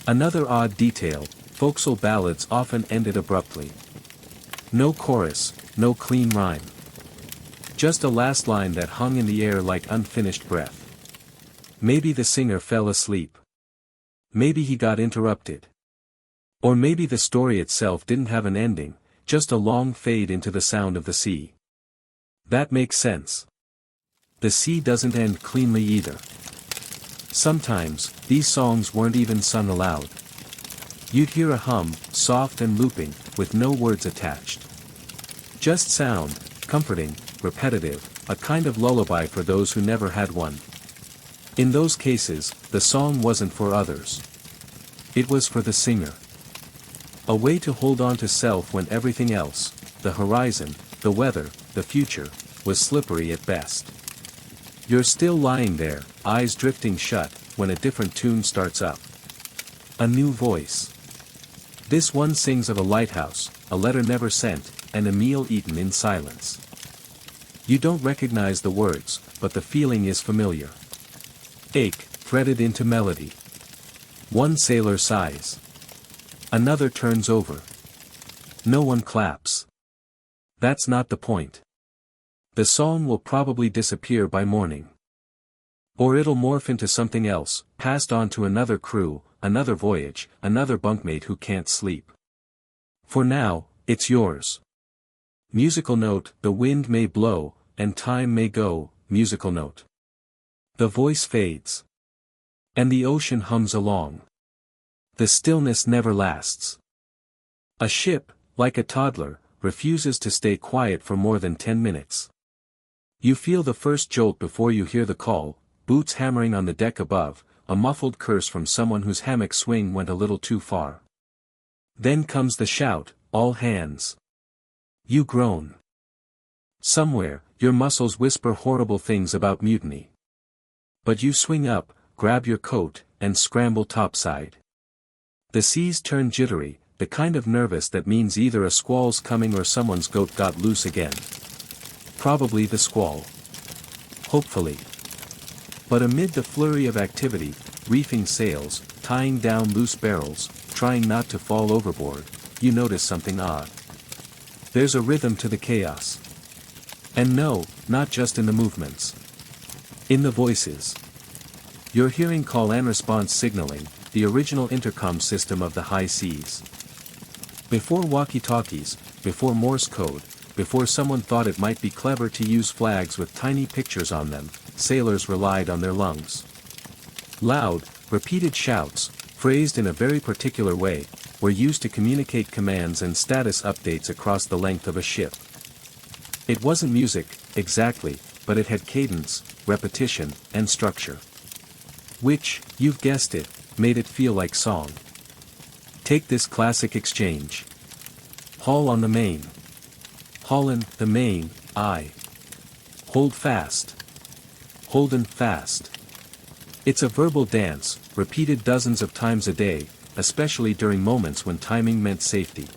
S1: Another odd detail, folksal ballads often ended abruptly. No chorus, no clean rhyme. Just a last line that hung in the air like unfinished breath. Maybe the singer fell asleep. Maybe he got interrupted. Or maybe the story itself didn't have an ending, just a long fade into the sound of the sea. That makes sense. The sea doesn't end cleanly either. Sometimes, these songs weren't even sung aloud. You'd hear a hum, soft and looping, with no words attached. Just sound, comforting, repetitive, a kind of lullaby for those who never had one. In those cases, the song wasn't for others. It was for the singer. A way to hold on to self when everything else, the horizon, the weather, the future, was slippery at best. You're still lying there, eyes drifting shut, when a different tune starts up. A new voice. This one sings of a lighthouse, a letter never sent, and a meal eaten in silence. You don't recognize the words, but the feeling is familiar. Ache, threaded into melody. One sailor sighs. Another turns over. No one claps. That's not the point. The song will probably disappear by morning. Or it'll morph into something else, passed on to another crew, another voyage, another bunkmate who can't sleep. For now, it's yours. Musical note, the wind may blow, and time may go, musical note. The voice fades. And the ocean hums along. The stillness never lasts. A ship, like a toddler, refuses to stay quiet for more than 10 minutes. You feel the first jolt before you hear the call, boots hammering on the deck above, a muffled curse from someone whose hammock swing went a little too far. Then comes the shout, all hands. You groan. Somewhere, your muscles whisper horrible things about mutiny. But you swing up, grab your coat, and scramble topside. The seas turn jittery, the kind of nervous that means either a squall's coming or someone's goat got loose again. Probably the squall. Hopefully. But amid the flurry of activity, reefing sails, tying down loose barrels, trying not to fall overboard, you notice something odd. There's a rhythm to the chaos. And no, not just in the movements. In the voices. You're hearing call and response signaling, the original intercom system of the high seas. Before walkie-talkies, before Morse code, before someone thought it might be clever to use flags with tiny pictures on them, sailors relied on their lungs. Loud, repeated shouts, phrased in a very particular way, were used to communicate commands and status updates across the length of a ship. It wasn't music, exactly, but it had cadence, repetition, and structure. Which, you've guessed it, made it feel like song. Take this classic exchange. Haul on the main. Haulin', the main, aye. Hold fast. Holdin' fast. It's a verbal dance, repeated dozens of times a day, especially during moments when timing meant safety.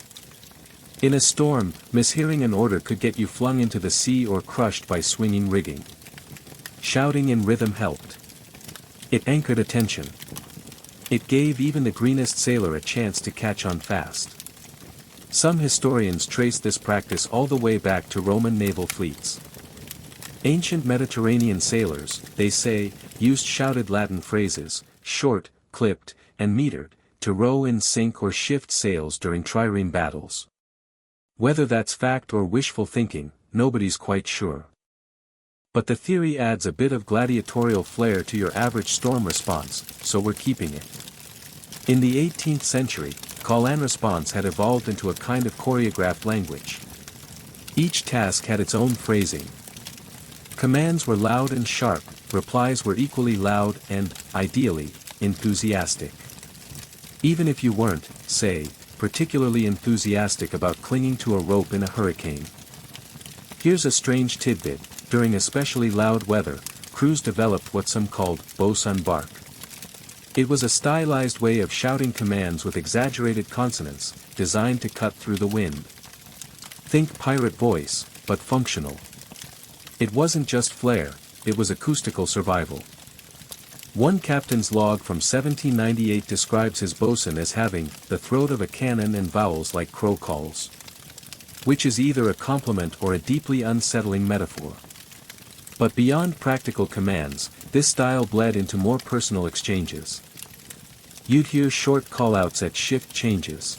S1: In a storm, mishearing an order could get you flung into the sea or crushed by swinging rigging. Shouting in rhythm helped. It anchored attention. It gave even the greenest sailor a chance to catch on fast. Some historians trace this practice all the way back to Roman naval fleets. Ancient Mediterranean sailors, they say, used shouted Latin phrases, short, clipped, and metered, to row in sync or shift sails during trireme battles. Whether that's fact or wishful thinking, nobody's quite sure. But the theory adds a bit of gladiatorial flair to your average storm response, so we're keeping it. In the 18th century, call and response had evolved into a kind of choreographed language. Each task had its own phrasing. Commands were loud and sharp, replies were equally loud and, ideally, enthusiastic. Even if you weren't, say, particularly enthusiastic about clinging to a rope in a hurricane. Here's a strange tidbit: during especially loud weather, crews developed what some called bosun bark. It was a stylized way of shouting commands with exaggerated consonants, designed to cut through the wind. Think pirate voice, but functional. It wasn't just flair, it was acoustical survival. One captain's log from 1798 describes his bosun as having the throat of a cannon and vowels like crow calls. Which is either a compliment or a deeply unsettling metaphor. But beyond practical commands, this style bled into more personal exchanges. You'd hear short call-outs at shift changes.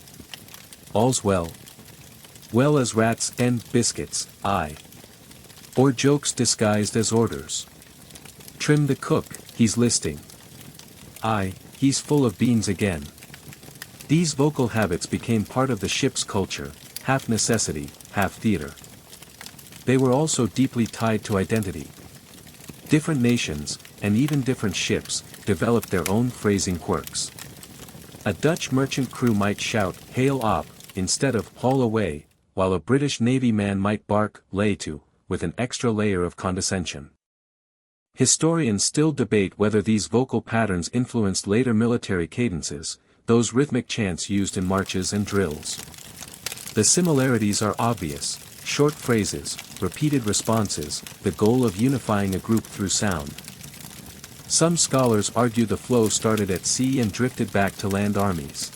S1: All's well. Well as rats and biscuits, aye. Or jokes disguised as orders. Trim the cook, he's listing. Aye, he's full of beans again. These vocal habits became part of the ship's culture, half necessity, half theater. They were also deeply tied to identity. Different nations, and even different ships, developed their own phrasing quirks. A Dutch merchant crew might shout, "Hail op," instead of "haul away," while a British Navy man might bark, "lay to," with an extra layer of condescension. Historians still debate whether these vocal patterns influenced later military cadences, those rhythmic chants used in marches and drills. The similarities are obvious: short phrases, repeated responses, the goal of unifying a group through sound. Some scholars argue the flow started at sea and drifted back to land armies.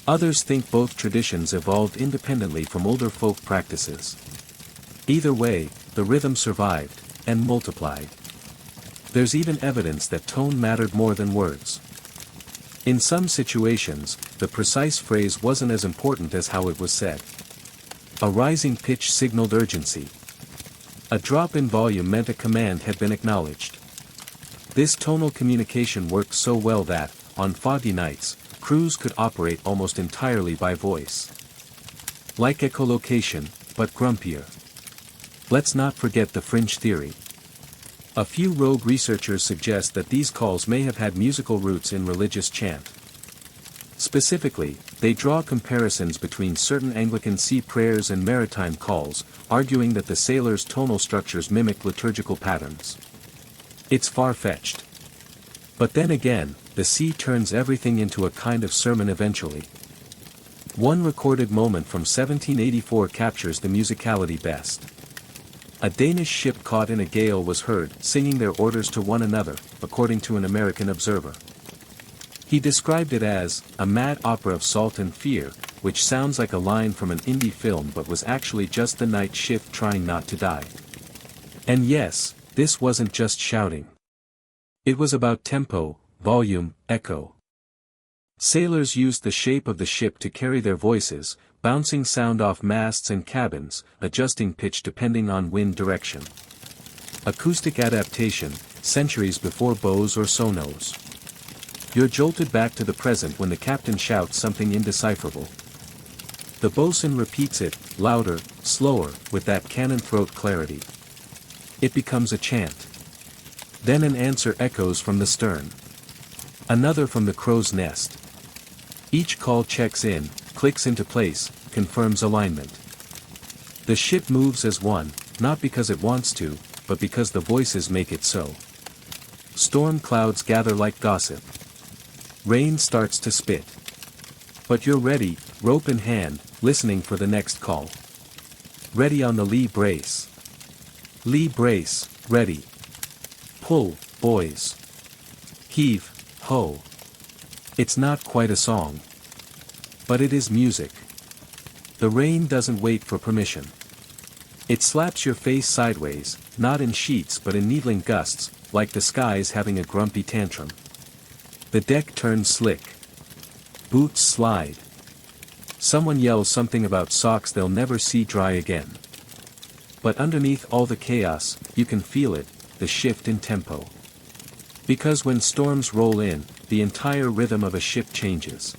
S1: Others think both traditions evolved independently from older folk practices. Either way, the rhythm survived, and multiplied. There's even evidence that tone mattered more than words. In some situations, the precise phrase wasn't as important as how it was said. A rising pitch signaled urgency. A drop in volume meant a command had been acknowledged. This tonal communication worked so well that, on foggy nights, crews could operate almost entirely by voice. Like echolocation, but grumpier. Let's not forget the fringe theory. A few rogue researchers suggest that these calls may have had musical roots in religious chant. Specifically, they draw comparisons between certain Anglican sea prayers and maritime calls, arguing that the sailors' tonal structures mimicked liturgical patterns. It's far-fetched. But then again, the sea turns everything into a kind of sermon eventually. One recorded moment from 1784 captures the musicality best. A Danish ship caught in a gale was heard singing their orders to one another, according to an American observer. He described it as a mad opera of salt and fear, which sounds like a line from an indie film but was actually just the night shift trying not to die. And yes, this wasn't just shouting. It was about tempo, volume, echo. Sailors used the shape of the ship to carry their voices, bouncing sound off masts and cabins, adjusting pitch depending on wind direction. Acoustic adaptation, centuries before bows or sonos. You're jolted back to the present when the captain shouts something indecipherable. The bosun repeats it, louder, slower, with that cannon throat clarity. It becomes a chant. Then an answer echoes from the stern. Another from the crow's nest. Each call checks in, clicks into place, confirms alignment. The ship moves as one, not because it wants to, but because the voices make it so. Storm clouds gather like gossip. Rain starts to spit. But you're ready, rope in hand, listening for the next call. Ready on the lee brace. Lee brace, ready. Pull, boys. Heave, ho. It's not quite a song. But it is music. The rain doesn't wait for permission. It slaps your face sideways, not in sheets but in needling gusts, like the sky's having a grumpy tantrum. The deck turns slick. Boots slide. Someone yells something about socks they'll never see dry again. But underneath all the chaos, you can feel it, the shift in tempo. Because when storms roll in, the entire rhythm of a ship changes.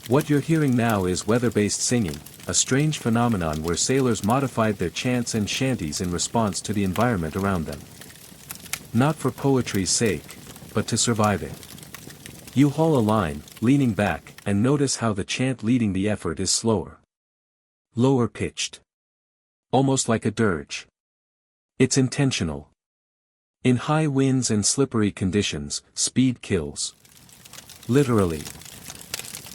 S1: What you're hearing now is weather-based singing, a strange phenomenon where sailors modified their chants and shanties in response to the environment around them. Not for poetry's sake, but to survive it. You haul a line, leaning back, and notice how the chant leading the effort is slower. Lower pitched. Almost like a dirge. It's intentional. In high winds and slippery conditions, speed kills. Literally.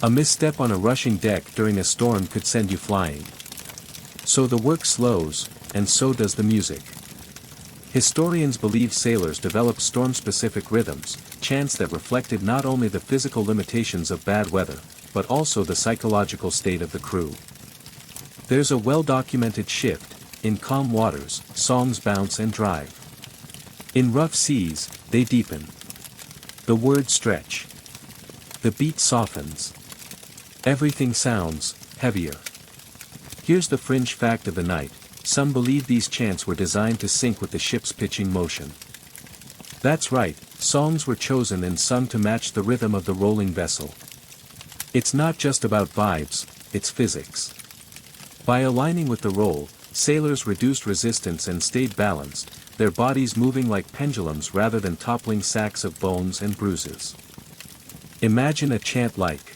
S1: A misstep on a rushing deck during a storm could send you flying. So the work slows, and so does the music. Historians believe sailors developed storm-specific rhythms, chants that reflected not only the physical limitations of bad weather, but also the psychological state of the crew. There's a well-documented shift. In calm waters, songs bounce and drive. In rough seas, they deepen. The words stretch. The beat softens. Everything sounds heavier. Here's the fringe fact of the night: some believe these chants were designed to sync with the ship's pitching motion. That's right, songs were chosen and sung to match the rhythm of the rolling vessel. It's not just about vibes, it's physics. By aligning with the roll, sailors reduced resistance and stayed balanced, their bodies moving like pendulums rather than toppling sacks of bones and bruises. Imagine a chant like: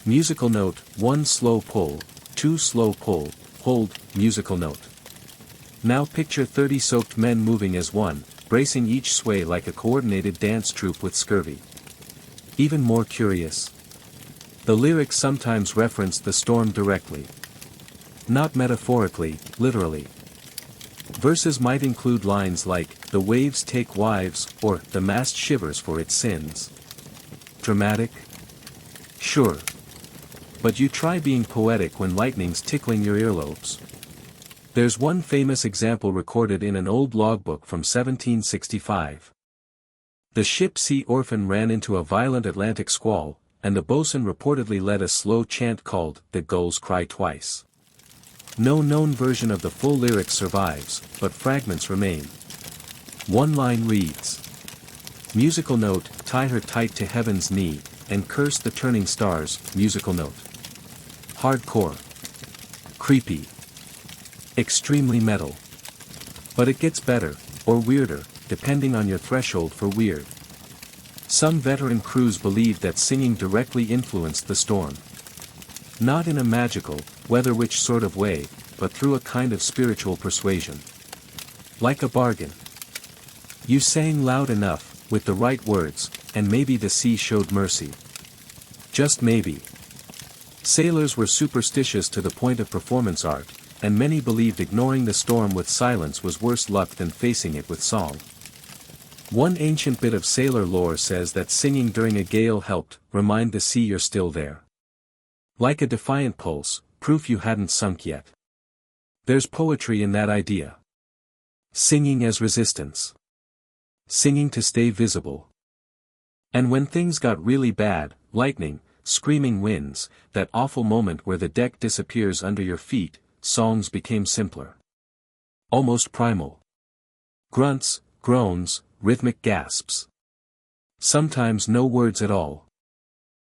S1: musical note, 1 slow pull, 2 slow pull, hold, musical note. Now picture 30 soaked men moving as one, bracing each sway like a coordinated dance troupe with scurvy. Even more curious. The lyrics sometimes reference the storm directly. Not metaphorically, literally. Verses might include lines like, "The waves take wives," or "The mast shivers for its sins." Dramatic? Sure. But you try being poetic when lightning's tickling your earlobes. There's one famous example recorded in an old logbook from 1765. The ship Sea Orphan ran into a violent Atlantic squall, and the boatswain reportedly led a slow chant called, "The Gulls Cry Twice." No known version of the full lyrics survives, but fragments remain. One line reads: musical note, tie her tight to heaven's knee, and curse the turning stars, musical note. Hardcore. Creepy. Extremely metal. But it gets better, or weirder, depending on your threshold for weird. Some veteran crews believed that singing directly influenced the storm. Not in a magical, weather-witch sort of way, but through a kind of spiritual persuasion. Like a bargain. You sang loud enough, with the right words, and maybe the sea showed mercy. Just maybe. Sailors were superstitious to the point of performance art, and many believed ignoring the storm with silence was worse luck than facing it with song. One ancient bit of sailor lore says that singing during a gale helped remind the sea you're still there. Like a defiant pulse, proof you hadn't sunk yet. There's poetry in that idea. Singing as resistance. Singing to stay visible. And when things got really bad, lightning, screaming winds, that awful moment where the deck disappears under your feet, songs became simpler. Almost primal. Grunts, groans, rhythmic gasps. Sometimes no words at all.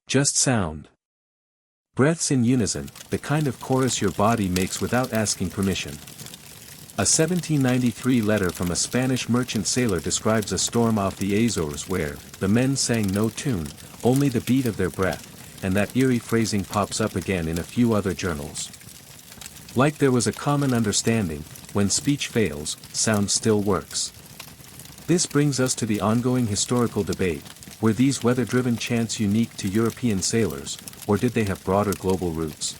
S1: Just sound. Breaths in unison, the kind of chorus your body makes without asking permission. A 1793 letter from a Spanish merchant sailor describes a storm off the Azores where the men sang no tune, only the beat of their breath, and that eerie phrasing pops up again in a few other journals. Like there was a common understanding, when speech fails, sound still works. This brings us to the ongoing historical debate: were these weather-driven chants unique to European sailors, or did they have broader global roots?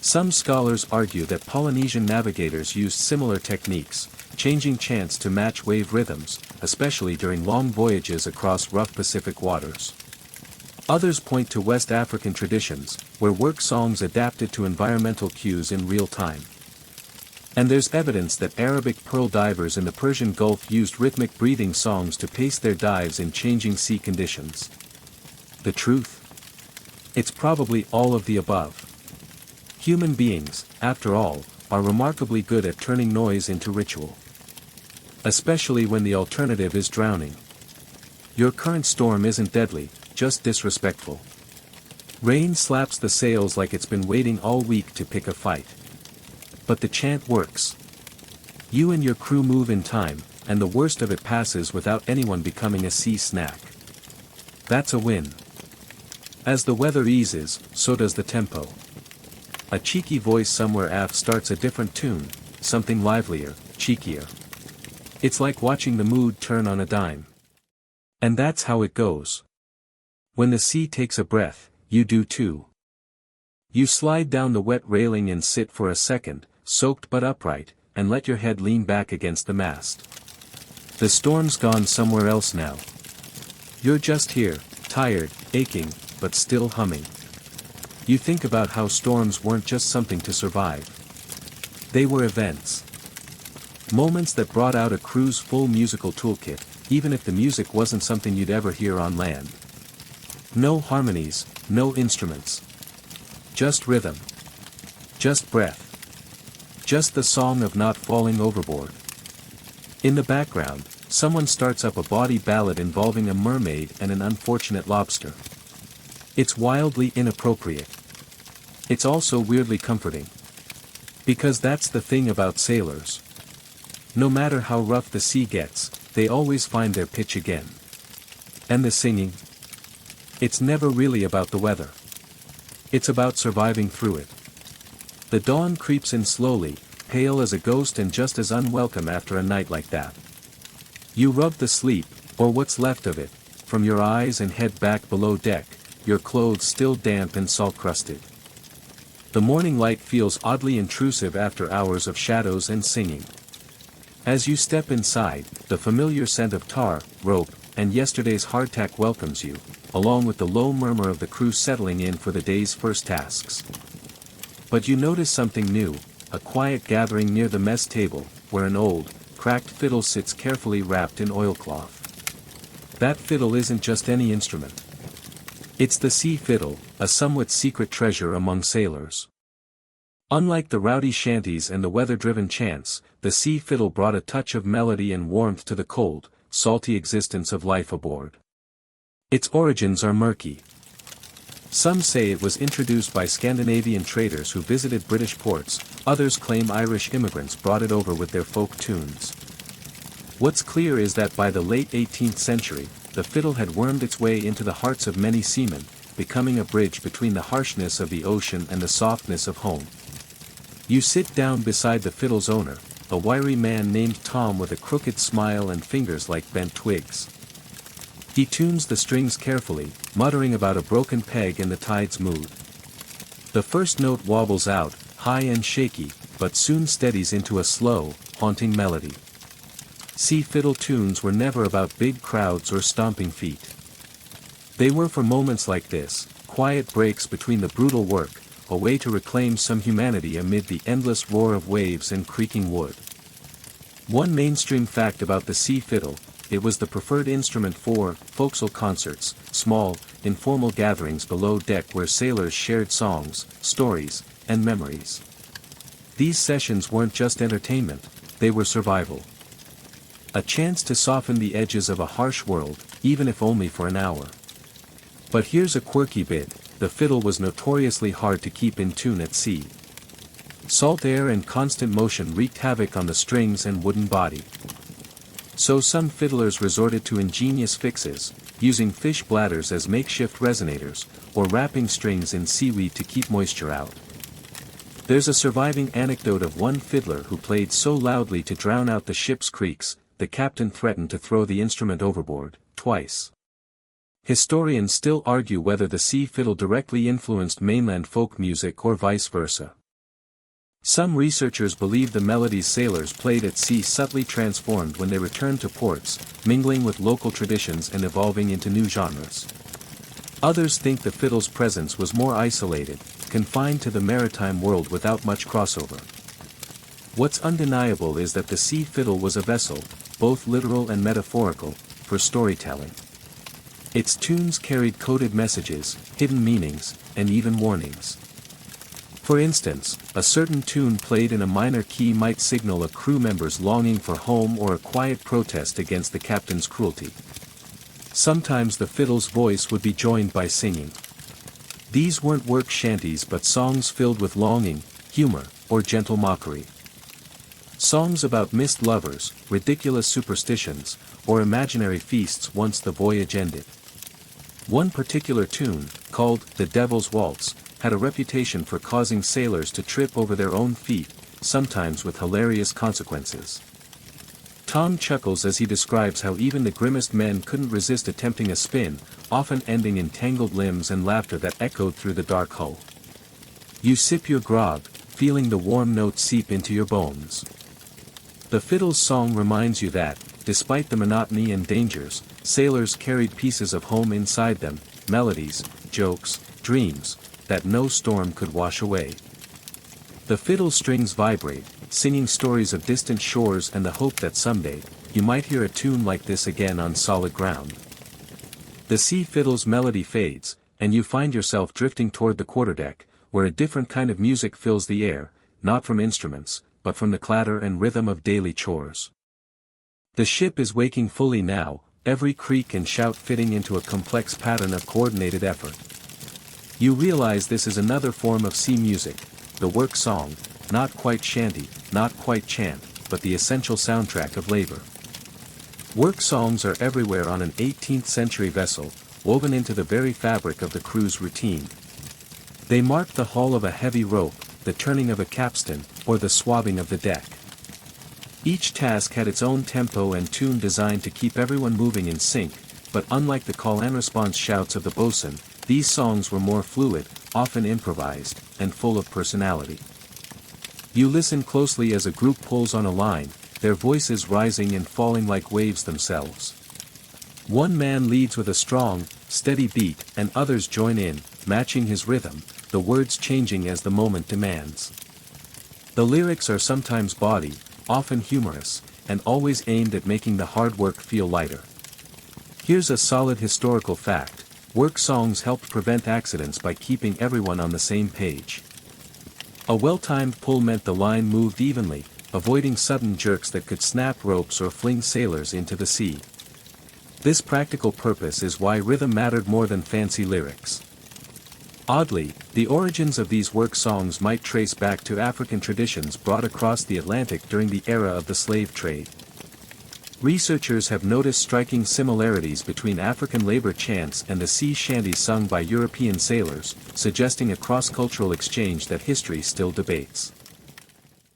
S1: Some scholars argue that Polynesian navigators used similar techniques, changing chants to match wave rhythms, especially during long voyages across rough Pacific waters. Others point to West African traditions, where work songs adapted to environmental cues in real time. And there's evidence that Arabic pearl divers in the Persian Gulf used rhythmic breathing songs to pace their dives in changing sea conditions. The truth? It's probably all of the above. Human beings, after all, are remarkably good at turning noise into ritual. Especially when the alternative is drowning. Your current storm isn't deadly, just disrespectful. Rain slaps the sails like it's been waiting all week to pick a fight. But the chant works. You and your crew move in time, and the worst of it passes without anyone becoming a sea snack. That's a win. As the weather eases, so does the tempo. A cheeky voice somewhere aft starts a different tune, something livelier, cheekier. It's like watching the mood turn on a dime. And that's how it goes. When the sea takes a breath, you do too. You slide down the wet railing and sit for a second, soaked but upright, and let your head lean back against the mast. The storm's gone somewhere else now. You're just here, tired, aching, but still humming. You think about how storms weren't just something to survive. They were events. Moments that brought out a crew's full musical toolkit, even if the music wasn't something you'd ever hear on land. No harmonies, no instruments. Just rhythm. Just breath. Just the song of not falling overboard. In the background, someone starts up a bawdy ballad involving a mermaid and an unfortunate lobster. It's wildly inappropriate. It's also weirdly comforting. Because that's the thing about sailors. No matter how rough the sea gets, they always find their pitch again. And the singing? It's never really about the weather. It's about surviving through it. The dawn creeps in slowly, pale as a ghost and just as unwelcome after a night like that. You rub the sleep, or what's left of it, from your eyes and head back below deck, your clothes still damp and salt-crusted. The morning light feels oddly intrusive after hours of shadows and singing. As you step inside, the familiar scent of tar, rope, and yesterday's hardtack welcomes you, along with the low murmur of the crew settling in for the day's first tasks. But you notice something new, a quiet gathering near the mess table, where an old, cracked fiddle sits carefully wrapped in oilcloth. That fiddle isn't just any instrument. It's the sea fiddle, a somewhat secret treasure among sailors. Unlike the rowdy shanties and the weather-driven chants, the sea fiddle brought a touch of melody and warmth to the cold, salty existence of life aboard. Its origins are murky. Some say it was introduced by Scandinavian traders who visited British ports, others claim Irish immigrants brought it over with their folk tunes. What's clear is that by the late 18th century, the fiddle had wormed its way into the hearts of many seamen, becoming a bridge between the harshness of the ocean and the softness of home. You sit down beside the fiddle's owner, a wiry man named Tom with a crooked smile and fingers like bent twigs. He tunes the strings carefully, muttering about a broken peg and the tide's mood. The first note wobbles out, high and shaky, but soon steadies into a slow, haunting melody. Sea fiddle tunes were never about big crowds or stomping feet. They were for moments like this, quiet breaks between the brutal work, a way to reclaim some humanity amid the endless roar of waves and creaking wood. One mainstream fact about the sea fiddle, it was the preferred instrument for forecastle concerts, small, informal gatherings below deck where sailors shared songs, stories, and memories. These sessions weren't just entertainment, they were survival. A chance to soften the edges of a harsh world, even if only for an hour. But here's a quirky bit, the fiddle was notoriously hard to keep in tune at sea. Salt air and constant motion wreaked havoc on the strings and wooden body. So some fiddlers resorted to ingenious fixes, using fish bladders as makeshift resonators, or wrapping strings in seaweed to keep moisture out. There's a surviving anecdote of one fiddler who played so loudly to drown out the ship's creaks, the captain threatened to throw the instrument overboard, twice. Historians still argue whether the sea fiddle directly influenced mainland folk music or vice versa. Some researchers believe the melodies sailors played at sea subtly transformed when they returned to ports, mingling with local traditions and evolving into new genres. Others think the fiddle's presence was more isolated, confined to the maritime world without much crossover. What's undeniable is that the sea fiddle was a vessel, both literal and metaphorical, for storytelling. Its tunes carried coded messages, hidden meanings, and even warnings. For instance, a certain tune played in a minor key might signal a crew member's longing for home or a quiet protest against the captain's cruelty. Sometimes the fiddle's voice would be joined by singing. These weren't work shanties but songs filled with longing, humor, or gentle mockery. Songs about missed lovers, ridiculous superstitions, or imaginary feasts once the voyage ended. One particular tune, called "The Devil's Waltz," had a reputation for causing sailors to trip over their own feet, sometimes with hilarious consequences. Tom chuckles as he describes how even the grimmest men couldn't resist attempting a spin, often ending in tangled limbs and laughter that echoed through the dark hull. You sip your grog, feeling the warm notes seep into your bones. The fiddle's song reminds you that, despite the monotony and dangers, sailors carried pieces of home inside them, melodies, jokes, dreams, that no storm could wash away. The fiddle strings vibrate, singing stories of distant shores and the hope that someday, you might hear a tune like this again on solid ground. The sea fiddle's melody fades, and you find yourself drifting toward the quarterdeck, where a different kind of music fills the air, not from instruments, but from the clatter and rhythm of daily chores. The ship is waking fully now, every creak and shout fitting into a complex pattern of coordinated effort. You realize this is another form of sea music, the work song, not quite shanty, not quite chant, but the essential soundtrack of labor. Work songs are everywhere on an 18th century vessel, woven into the very fabric of the crew's routine. They mark the haul of a heavy rope, the turning of a capstan, or the swabbing of the deck. Each task had its own tempo and tune designed to keep everyone moving in sync, but unlike the call and response shouts of the bosun, these songs were more fluid, often improvised, and full of personality. You listen closely as a group pulls on a line, their voices rising and falling like waves themselves. One man leads with a strong, steady beat and others join in, matching his rhythm, the words changing as the moment demands. The lyrics are sometimes bawdy, often humorous, and always aimed at making the hard work feel lighter. Here's a solid historical fact: work songs helped prevent accidents by keeping everyone on the same page. A well-timed pull meant the line moved evenly, avoiding sudden jerks that could snap ropes or fling sailors into the sea. This practical purpose is why rhythm mattered more than fancy lyrics. Oddly, the origins of these work songs might trace back to African traditions brought across the Atlantic during the era of the slave trade. Researchers have noticed striking similarities between African labor chants and the sea shanties sung by European sailors, suggesting a cross-cultural exchange that history still debates.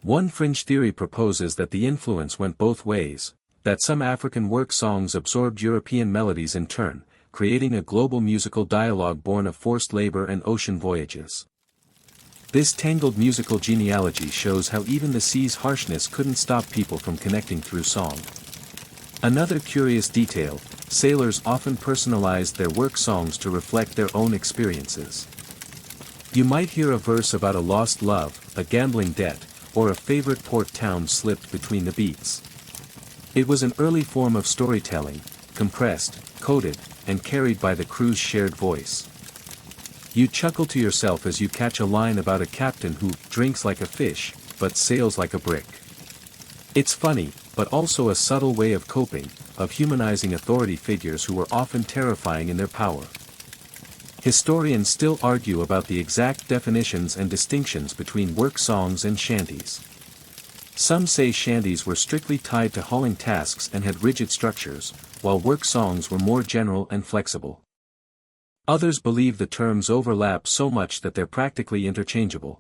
S1: One fringe theory proposes that the influence went both ways, that some African work songs absorbed European melodies in turn, creating a global musical dialogue born of forced labor and ocean voyages. This tangled musical genealogy shows how even the sea's harshness couldn't stop people from connecting through song. Another curious detail: sailors often personalized their work songs to reflect their own experiences. You might hear a verse about a lost love, a gambling debt, or a favorite port town slipped between the beats. It was an early form of storytelling, compressed, coded, and carried by the crew's shared voice. You chuckle to yourself as you catch a line about a captain who drinks like a fish, but sails like a brick. It's funny, but also a subtle way of coping, of humanizing authority figures who were often terrifying in their power. Historians still argue about the exact definitions and distinctions between work songs and shanties. Some say shanties were strictly tied to hauling tasks and had rigid structures, while work songs were more general and flexible. Others believe the terms overlap so much that they're practically interchangeable.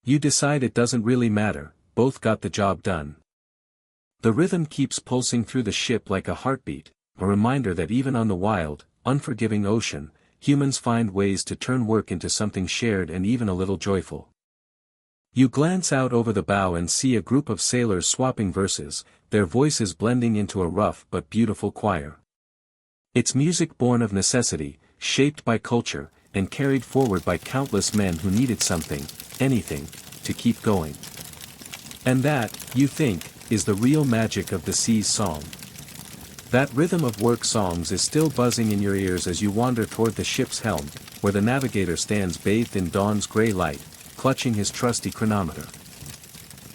S1: You decide it doesn't really matter, both got the job done. The rhythm keeps pulsing through the ship like a heartbeat, a reminder that even on the wild, unforgiving ocean, humans find ways to turn work into something shared and even a little joyful. You glance out over the bow and see a group of sailors swapping verses, their voices blending into a rough but beautiful choir. It's music born of necessity, shaped by culture, and carried forward by countless men who needed something, anything, to keep going. And that, you think, is the real magic of the sea's song. That rhythm of work songs is still buzzing in your ears as you wander toward the ship's helm, where the navigator stands bathed in dawn's gray light, clutching his trusty chronometer.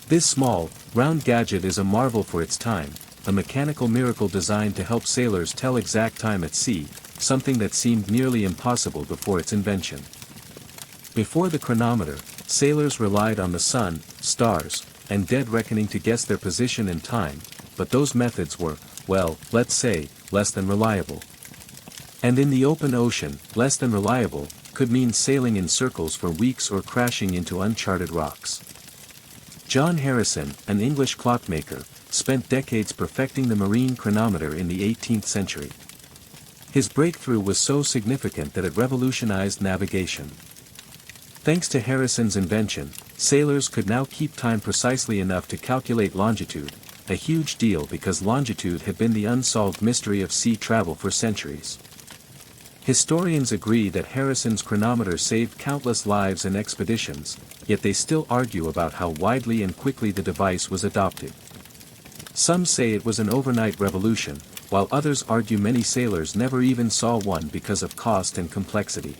S1: This small, round gadget is a marvel for its time, a mechanical miracle designed to help sailors tell exact time at sea, something that seemed nearly impossible before its invention. Before the chronometer, sailors relied on the sun, stars, and dead reckoning to guess their position and time, but those methods were, well, let's say, less than reliable. And in the open ocean, less than reliable, could mean sailing in circles for weeks or crashing into uncharted rocks. John Harrison, an English clockmaker, spent decades perfecting the marine chronometer in the 18th century. His breakthrough was so significant that it revolutionized navigation. Thanks to Harrison's invention, sailors could now keep time precisely enough to calculate longitude, a huge deal because longitude had been the unsolved mystery of sea travel for centuries. Historians agree that Harrison's chronometer saved countless lives and expeditions, yet they still argue about how widely and quickly the device was adopted. Some say it was an overnight revolution, while others argue many sailors never even saw one because of cost and complexity.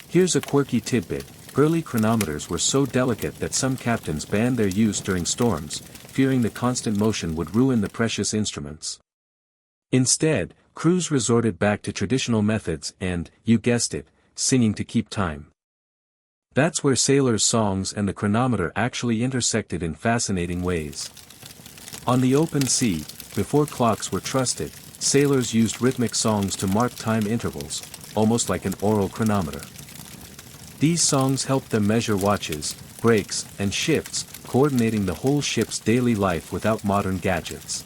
S1: Here's a quirky tidbit: early chronometers were so delicate that some captains banned their use during storms, fearing the constant motion would ruin the precious instruments. Instead, crews resorted back to traditional methods and, you guessed it, singing to keep time. That's where sailors' songs and the chronometer actually intersected in fascinating ways. On the open sea, before clocks were trusted, sailors used rhythmic songs to mark time intervals, almost like an oral chronometer. These songs helped them measure watches, breaks, and shifts, coordinating the whole ship's daily life without modern gadgets.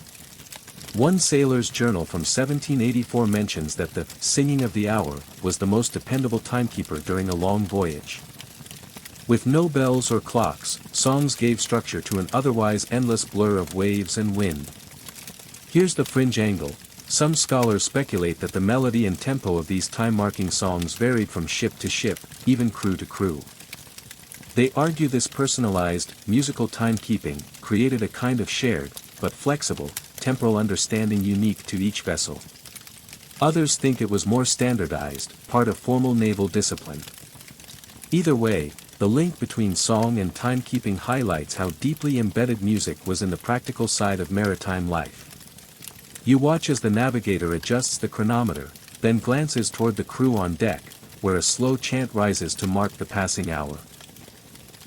S1: One sailor's journal from 1784 mentions that the singing of the hour was the most dependable timekeeper during a long voyage. With no bells or clocks, songs gave structure to an otherwise endless blur of waves and wind. Here's the fringe angle: some scholars speculate that the melody and tempo of these time-marking songs varied from ship to ship, even crew to crew. They argue this personalized, musical timekeeping created a kind of shared, but flexible, temporal understanding unique to each vessel. Others think it was more standardized, part of formal naval discipline. Either way, the link between song and timekeeping highlights how deeply embedded music was in the practical side of maritime life. You watch as the navigator adjusts the chronometer, then glances toward the crew on deck, where a slow chant rises to mark the passing hour.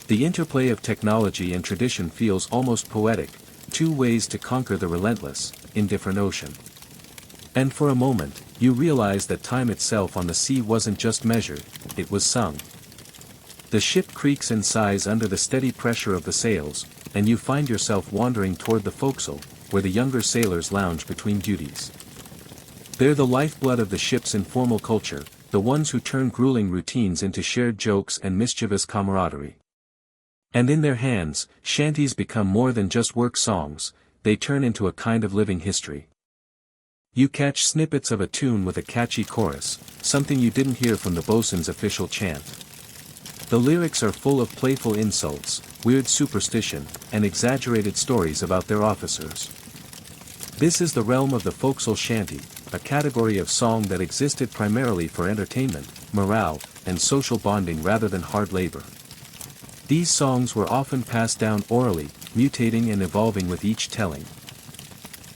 S1: The interplay of technology and tradition feels almost poetic, two ways to conquer the relentless, indifferent ocean. And for a moment, you realize that time itself on the sea wasn't just measured, it was sung. The ship creaks and sighs under the steady pressure of the sails, and you find yourself wandering toward the forecastle, where the younger sailors lounge between duties. They're the lifeblood of the ship's informal culture, the ones who turn grueling routines into shared jokes and mischievous camaraderie. And in their hands, shanties become more than just work songs, they turn into a kind of living history. You catch snippets of a tune with a catchy chorus, something you didn't hear from the bosun's official chant. The lyrics are full of playful insults, weird superstition, and exaggerated stories about their officers. This is the realm of the forecastle shanty, a category of song that existed primarily for entertainment, morale, and social bonding rather than hard labor. These songs were often passed down orally, mutating and evolving with each telling.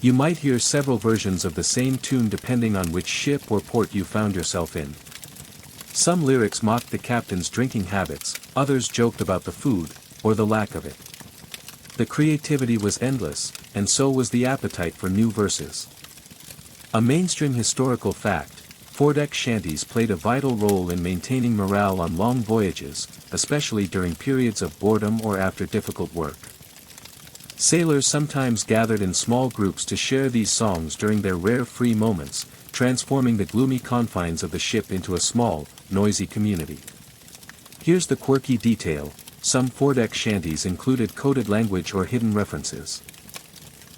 S1: You might hear several versions of the same tune depending on which ship or port you found yourself in. Some lyrics mocked the captain's drinking habits, others joked about the food, or the lack of it. The creativity was endless, and so was the appetite for new verses. A mainstream historical fact, foredeck shanties played a vital role in maintaining morale on long voyages, especially during periods of boredom or after difficult work. Sailors sometimes gathered in small groups to share these songs during their rare free moments, transforming the gloomy confines of the ship into a small, noisy community. Here's the quirky detail: some foredeck shanties included coded language or hidden references.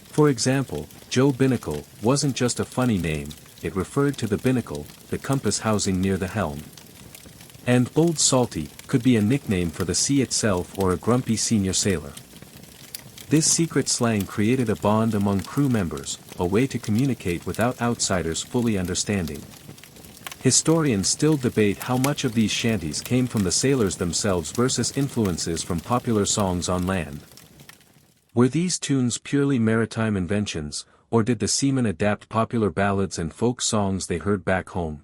S1: For example, Joe Binnacle wasn't just a funny name, it referred to the binnacle, the compass housing near the helm. And Old Salty could be a nickname for the sea itself or a grumpy senior sailor. This secret slang created a bond among crew members, a way to communicate without outsiders fully understanding. Historians still debate how much of these shanties came from the sailors themselves versus influences from popular songs on land. Were these tunes purely maritime inventions, or did the seamen adapt popular ballads and folk songs they heard back home?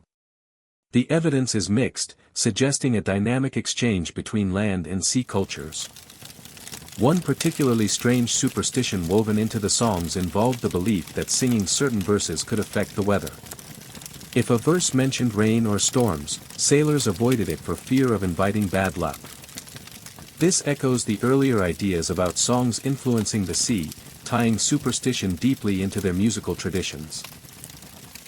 S1: The evidence is mixed. suggesting a dynamic exchange between land and sea cultures. One particularly strange superstition woven into the songs involved the belief that singing certain verses could affect the weather. If a verse mentioned rain or storms, sailors avoided it for fear of inviting bad luck. This echoes the earlier ideas about songs influencing the sea, tying superstition deeply into their musical traditions.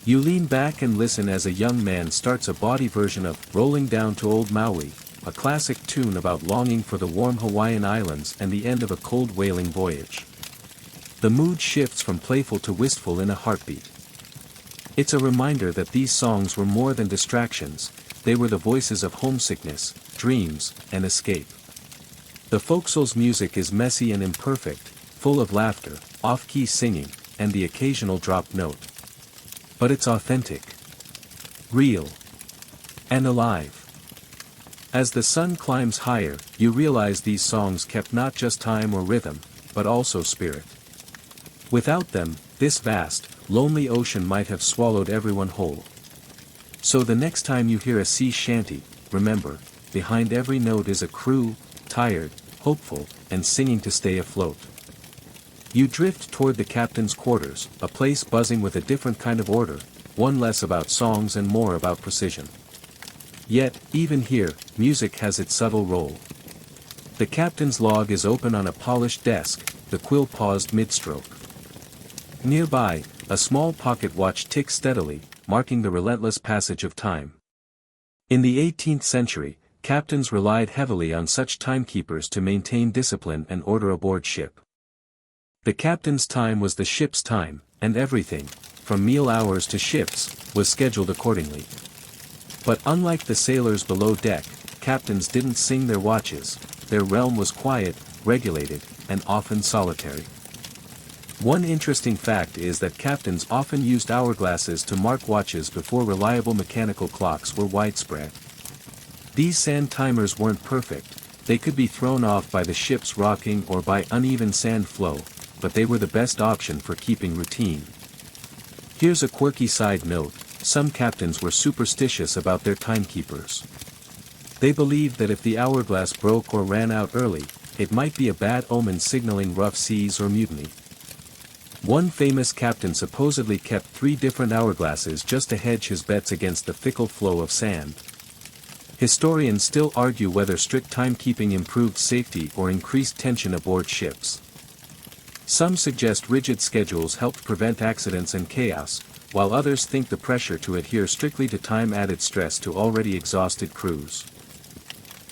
S1: You lean back and listen as a young man starts a bawdy version of "Rolling Down to Old Maui," a classic tune about longing for the warm Hawaiian Islands and the end of a cold whaling voyage. The mood shifts from playful to wistful in a heartbeat. It's a reminder that these songs were more than distractions, they were the voices of homesickness, dreams, and escape. The folksoul's music is messy and imperfect, full of laughter, off-key singing, and the occasional dropped note. But it's authentic, real, and alive. As the sun climbs higher, you realize these songs kept not just time or rhythm, but also spirit. Without them, this vast, lonely ocean might have swallowed everyone whole. So the next time you hear a sea shanty, remember, behind every note is a crew, tired, hopeful, and singing to stay afloat. You drift toward the captain's quarters, a place buzzing with a different kind of order, one less about songs and more about precision. Yet, even here, music has its subtle role. The captain's log is open on a polished desk, the quill paused mid-stroke. Nearby, a small pocket watch ticks steadily, marking the relentless passage of time. In the 18th century, captains relied heavily on such timekeepers to maintain discipline and order aboard ship. The captain's time was the ship's time, and everything, from meal hours to shifts, was scheduled accordingly. But unlike the sailors below deck, captains didn't sing their watches, their realm was quiet, regulated, and often solitary. One interesting fact is that captains often used hourglasses to mark watches before reliable mechanical clocks were widespread. These sand timers weren't perfect, they could be thrown off by the ship's rocking or by uneven sand flow, but they were the best option for keeping routine. Here's a quirky side note, some captains were superstitious about their timekeepers. They believed that if the hourglass broke or ran out early, it might be a bad omen signaling rough seas or mutiny. One famous captain supposedly kept 3 different hourglasses just to hedge his bets against the fickle flow of sand. Historians still argue whether strict timekeeping improved safety or increased tension aboard ships. Some suggest rigid schedules helped prevent accidents and chaos, while others think the pressure to adhere strictly to time added stress to already exhausted crews.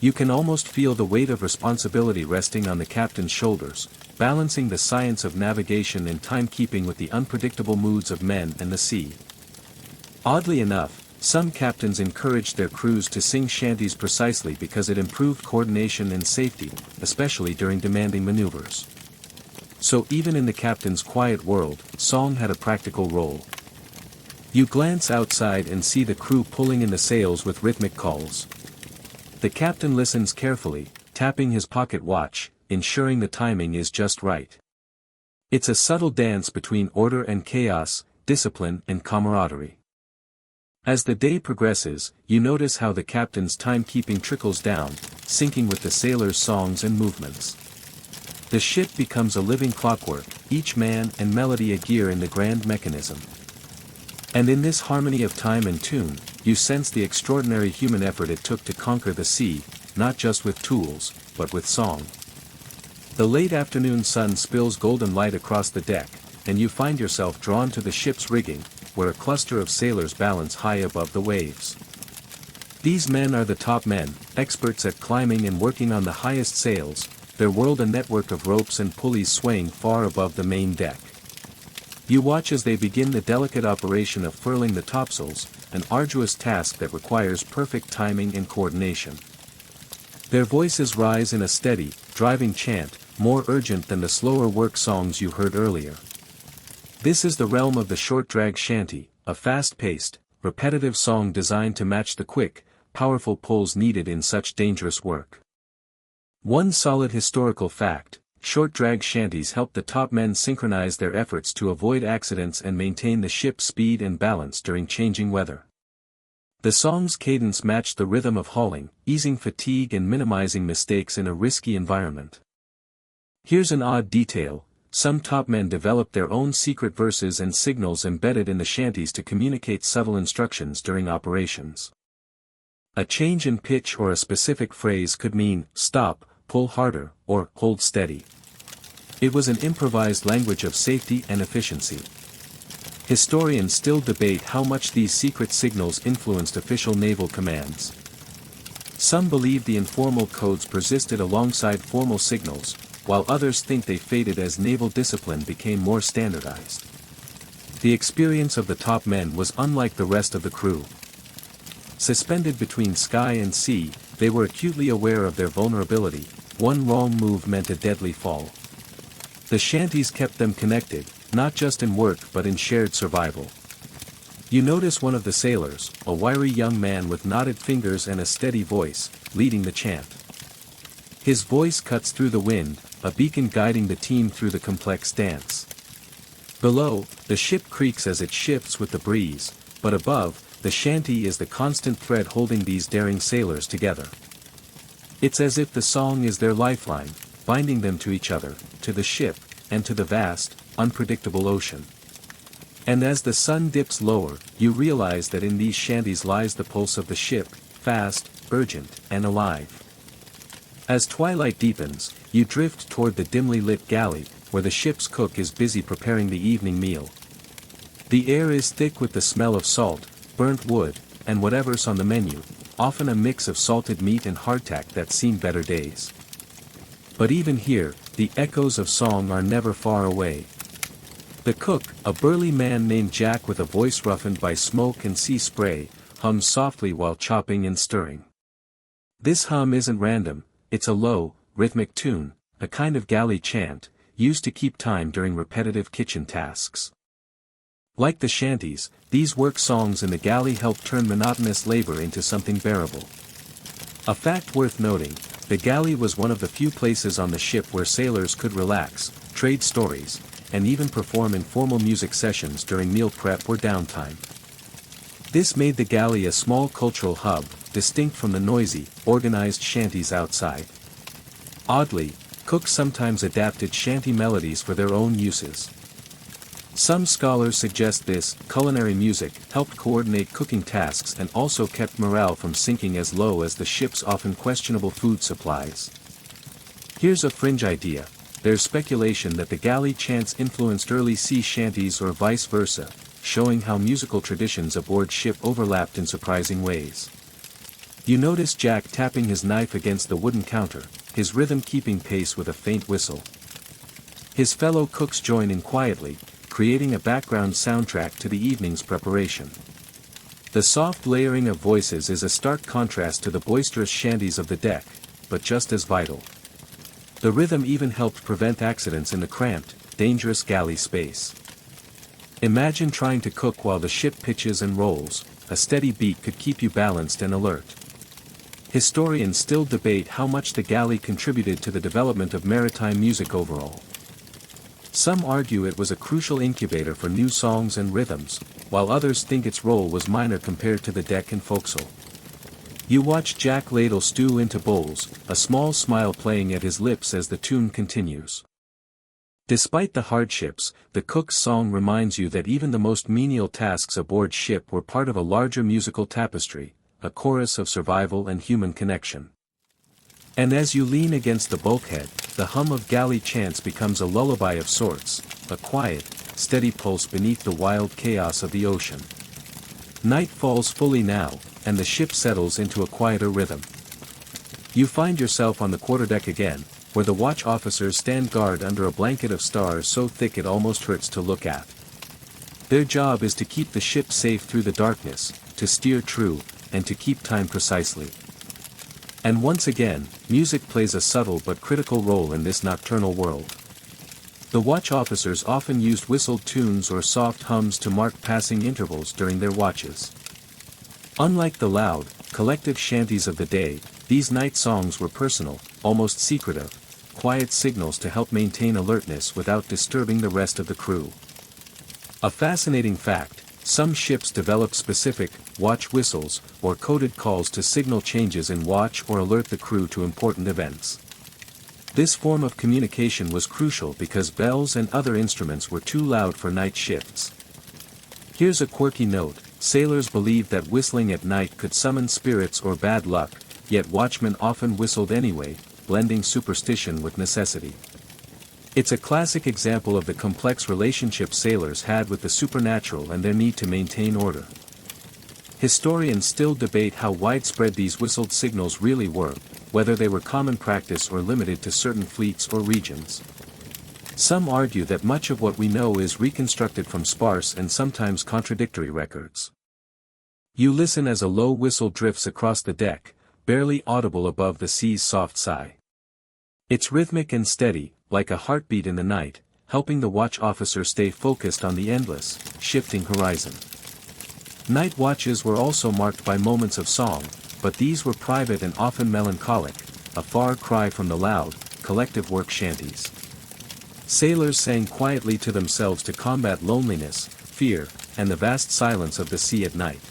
S1: You can almost feel the weight of responsibility resting on the captain's shoulders, balancing the science of navigation and timekeeping with the unpredictable moods of men and the sea. Oddly enough, some captains encouraged their crews to sing shanties precisely because it improved coordination and safety, especially during demanding maneuvers. So even in the captain's quiet world, song had a practical role. You glance outside and see the crew pulling in the sails with rhythmic calls. The captain listens carefully, tapping his pocket watch, ensuring the timing is just right. It's a subtle dance between order and chaos, discipline and camaraderie. As the day progresses, you notice how the captain's timekeeping trickles down, syncing with the sailors' songs and movements. The ship becomes a living clockwork, each man and melody a gear in the grand mechanism. And in this harmony of time and tune, you sense the extraordinary human effort it took to conquer the sea, not just with tools, but with song. The late afternoon sun spills golden light across the deck, and you find yourself drawn to the ship's rigging, where a cluster of sailors balance high above the waves. These men are the top men, experts at climbing and working on the highest sails, their world a network of ropes and pulleys swaying far above the main deck. You watch as they begin the delicate operation of furling the topsails, an arduous task that requires perfect timing and coordination. Their voices rise in a steady, driving chant, more urgent than the slower work songs you heard earlier. This is the realm of the short-drag shanty, a fast-paced, repetitive song designed to match the quick, powerful pulls needed in such dangerous work. One solid historical fact: short-drag shanties helped the top men synchronize their efforts to avoid accidents and maintain the ship's speed and balance during changing weather. The song's cadence matched the rhythm of hauling, easing fatigue and minimizing mistakes in a risky environment. Here's an odd detail: some top men developed their own secret verses and signals embedded in the shanties to communicate subtle instructions during operations. A change in pitch or a specific phrase could mean, "Stop, pull harder," or "Hold steady." It was an improvised language of safety and efficiency. Historians still debate how much these secret signals influenced official naval commands. Some believe the informal codes persisted alongside formal signals, while others think they faded as naval discipline became more standardized. The experience of the top men was unlike the rest of the crew. Suspended between sky and sea, they were acutely aware of their vulnerability. One wrong move meant a deadly fall. The shanties kept them connected, not just in work but in shared survival. You notice one of the sailors, a wiry young man with knotted fingers and a steady voice, leading the chant. His voice cuts through the wind, a beacon guiding the team through the complex dance. Below, the ship creaks as it shifts with the breeze, but above, the shanty is the constant thread holding these daring sailors together. It's as if the song is their lifeline, binding them to each other, to the ship, and to the vast, unpredictable ocean. And as the sun dips lower, you realize that in these shanties lies the pulse of the ship, fast, urgent, and alive. As twilight deepens, you drift toward the dimly lit galley, where the ship's cook is busy preparing the evening meal. The air is thick with the smell of salt, burnt wood, and whatever's on the menu, often a mix of salted meat and hardtack that's seen better days. But even here, the echoes of song are never far away. The cook, a burly man named Jack with a voice roughened by smoke and sea spray, hums softly while chopping and stirring. This hum isn't random, it's a low, rhythmic tune, a kind of galley chant, used to keep time during repetitive kitchen tasks. Like the shanties, these work songs in the galley help turn monotonous labor into something bearable. A fact worth noting: the galley was one of the few places on the ship where sailors could relax, trade stories, and even perform informal music sessions during meal prep or downtime. This made the galley a small cultural hub, distinct from the noisy, organized shanties outside. Oddly, cooks sometimes adapted shanty melodies for their own uses. Some scholars suggest this culinary music helped coordinate cooking tasks and also kept morale from sinking as low as the ship's often questionable food supplies. Here's a fringe idea: there's speculation that the galley chants influenced early sea shanties or vice versa, showing how musical traditions aboard ship overlapped in surprising ways. You notice Jack tapping his knife against the wooden counter, his rhythm keeping pace with a faint whistle. His fellow cooks join in quietly, creating a background soundtrack to the evening's preparation. The soft layering of voices is a stark contrast to the boisterous shanties of the deck, but just as vital. The rhythm even helped prevent accidents in the cramped, dangerous galley space. Imagine trying to cook while the ship pitches and rolls. A steady beat could keep you balanced and alert. Historians still debate how much the galley contributed to the development of maritime music overall. Some argue it was a crucial incubator for new songs and rhythms, while others think its role was minor compared to the deck and forecastle. You watch Jack ladle stew into bowls, a small smile playing at his lips as the tune continues. Despite the hardships, the cook's song reminds you that even the most menial tasks aboard ship were part of a larger musical tapestry, a chorus of survival and human connection. And as you lean against the bulkhead, the hum of galley chants becomes a lullaby of sorts, a quiet, steady pulse beneath the wild chaos of the ocean. Night falls fully now, and the ship settles into a quieter rhythm. You find yourself on the quarterdeck again, where the watch officers stand guard under a blanket of stars so thick it almost hurts to look at. Their job is to keep the ship safe through the darkness, to steer true, and to keep time precisely. And once again, music plays a subtle but critical role in this nocturnal world. The watch officers often used whistled tunes or soft hums to mark passing intervals during their watches. Unlike the loud, collective shanties of the day, these night songs were personal, almost secretive, quiet signals to help maintain alertness without disturbing the rest of the crew. A fascinating fact: some ships developed specific, watch whistles, or coded calls to signal changes in watch or alert the crew to important events. This form of communication was crucial because bells and other instruments were too loud for night shifts. Here's a quirky note: sailors believed that whistling at night could summon spirits or bad luck, yet watchmen often whistled anyway, blending superstition with necessity. It's a classic example of the complex relationship sailors had with the supernatural and their need to maintain order. Historians still debate how widespread these whistled signals really were, whether they were common practice or limited to certain fleets or regions. Some argue that much of what we know is reconstructed from sparse and sometimes contradictory records. You listen as a low whistle drifts across the deck, barely audible above the sea's soft sigh. It's rhythmic and steady, like a heartbeat in the night, helping the watch officer stay focused on the endless, shifting horizon. Night watches were also marked by moments of song, but these were private and often melancholic, a far cry from the loud, collective work shanties. Sailors sang quietly to themselves to combat loneliness, fear, and the vast silence of the sea at night.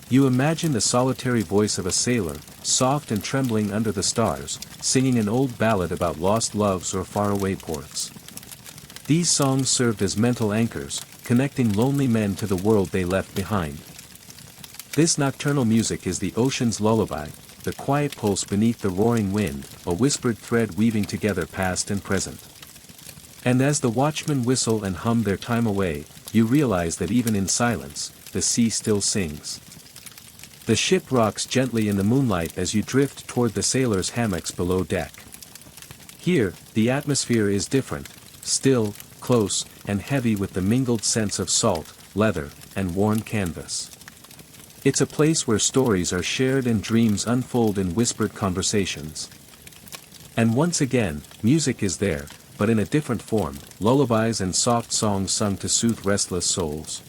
S1: You imagine the solitary voice of a sailor, soft and trembling under the stars, singing an old ballad about lost loves or faraway ports. These songs served as mental anchors, connecting lonely men to the world they left behind. This nocturnal music is the ocean's lullaby, the quiet pulse beneath the roaring wind, a whispered thread weaving together past and present. And as the watchmen whistle and hum their time away, you realize that even in silence, the sea still sings. The ship rocks gently in the moonlight as you drift toward the sailors' hammocks below deck. Here, the atmosphere is different, still, close, and heavy with the mingled scents of salt, leather, and worn canvas. It's a place where stories are shared and dreams unfold in whispered conversations. And once again, music is there, but in a different form, lullabies and soft songs sung to soothe restless souls.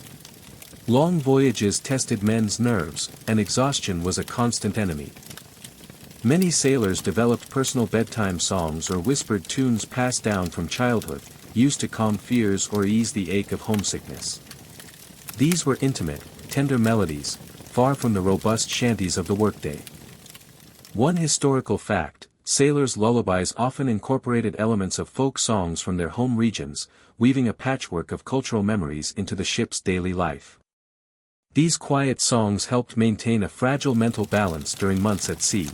S1: Long voyages tested men's nerves, and exhaustion was a constant enemy. Many sailors developed personal bedtime songs or whispered tunes passed down from childhood, used to calm fears or ease the ache of homesickness. These were intimate, tender melodies, far from the robust shanties of the workday. One historical fact: sailors' lullabies often incorporated elements of folk songs from their home regions, weaving a patchwork of cultural memories into the ship's daily life. These quiet songs helped maintain a fragile mental balance during months at sea.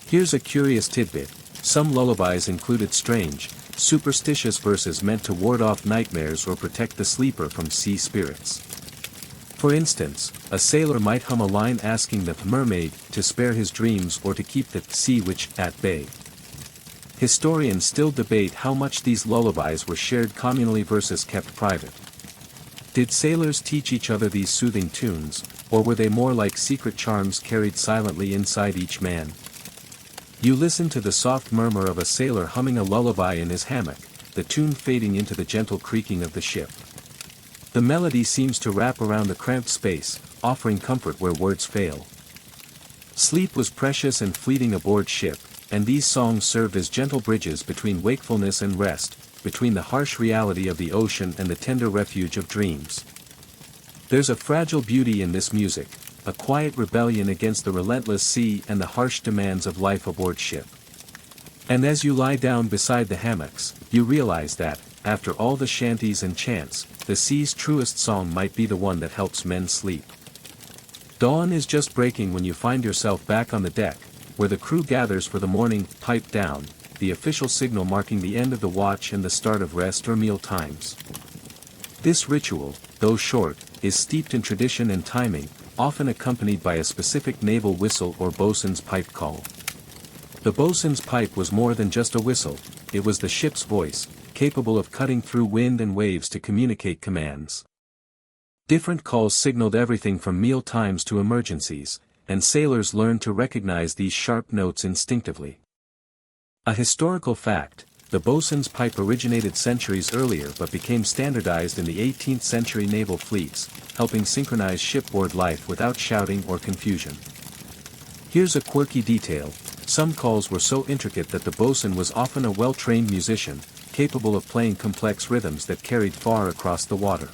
S1: Here's a curious tidbit: some lullabies included strange, superstitious verses meant to ward off nightmares or protect the sleeper from sea spirits. For instance, a sailor might hum a line asking the mermaid to spare his dreams or to keep the sea witch at bay. Historians still debate how much these lullabies were shared communally versus kept private. Did sailors teach each other these soothing tunes, or were they more like secret charms carried silently inside each man? You listen to the soft murmur of a sailor humming a lullaby in his hammock, the tune fading into the gentle creaking of the ship. The melody seems to wrap around the cramped space, offering comfort where words fail. Sleep was precious and fleeting aboard ship, and these songs served as gentle bridges between wakefulness and rest, between the harsh reality of the ocean and the tender refuge of dreams. There's a fragile beauty in this music, a quiet rebellion against the relentless sea and the harsh demands of life aboard ship. And as you lie down beside the hammocks, you realize that, after all the shanties and chants, the sea's truest song might be the one that helps men sleep. Dawn is just breaking when you find yourself back on the deck, where the crew gathers for the morning pipe down, the official signal marking the end of the watch and the start of rest or meal times. This ritual, though short, is steeped in tradition and timing, often accompanied by a specific naval whistle or bosun's pipe call. The bosun's pipe was more than just a whistle, it was the ship's voice, capable of cutting through wind and waves to communicate commands. Different calls signaled everything from meal times to emergencies, and sailors learned to recognize these sharp notes instinctively. A historical fact: the bosun's pipe originated centuries earlier but became standardized in the 18th century naval fleets, helping synchronize shipboard life without shouting or confusion. Here's a quirky detail: some calls were so intricate that the bosun was often a well-trained musician, capable of playing complex rhythms that carried far across the water.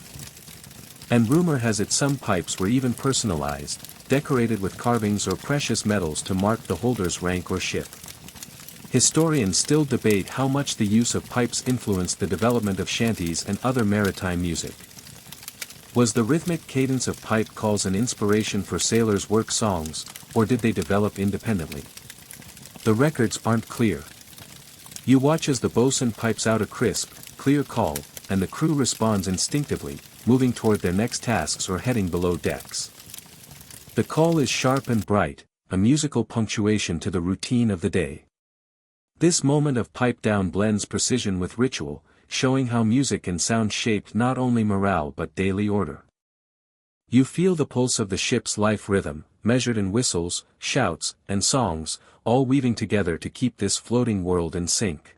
S1: And rumor has it some pipes were even personalized, decorated with carvings or precious metals to mark the holder's rank or ship. Historians still debate how much the use of pipes influenced the development of shanties and other maritime music. Was the rhythmic cadence of pipe calls an inspiration for sailors' work songs, or did they develop independently? The records aren't clear. You watch as the bosun pipes out a crisp, clear call, and the crew responds instinctively, moving toward their next tasks or heading below decks. The call is sharp and bright, a musical punctuation to the routine of the day. This moment of pipe down blends precision with ritual, showing how music and sound shaped not only morale but daily order. You feel the pulse of the ship's life rhythm, measured in whistles, shouts, and songs, all weaving together to keep this floating world in sync.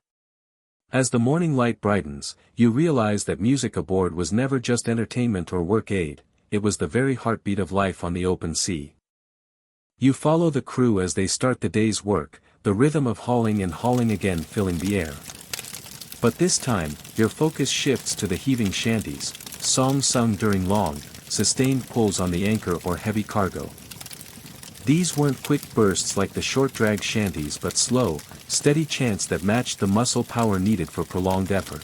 S1: As the morning light brightens, you realize that music aboard was never just entertainment or work aid, it was the very heartbeat of life on the open sea. You follow the crew as they start the day's work, the rhythm of hauling and hauling again filling the air. But this time, your focus shifts to the heaving shanties, songs sung during long, sustained pulls on the anchor or heavy cargo. These weren't quick bursts like the short-drag shanties but slow, steady chants that matched the muscle power needed for prolonged effort.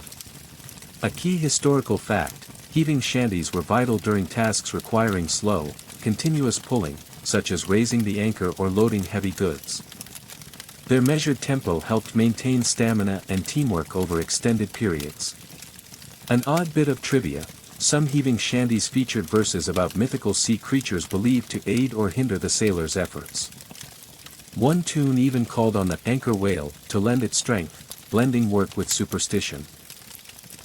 S1: A key historical fact, heaving shanties were vital during tasks requiring slow, continuous pulling, such as raising the anchor or loading heavy goods. Their measured tempo helped maintain stamina and teamwork over extended periods. An odd bit of trivia, some heaving shanties featured verses about mythical sea creatures believed to aid or hinder the sailors' efforts. One tune even called on the anchor whale to lend its strength, blending work with superstition.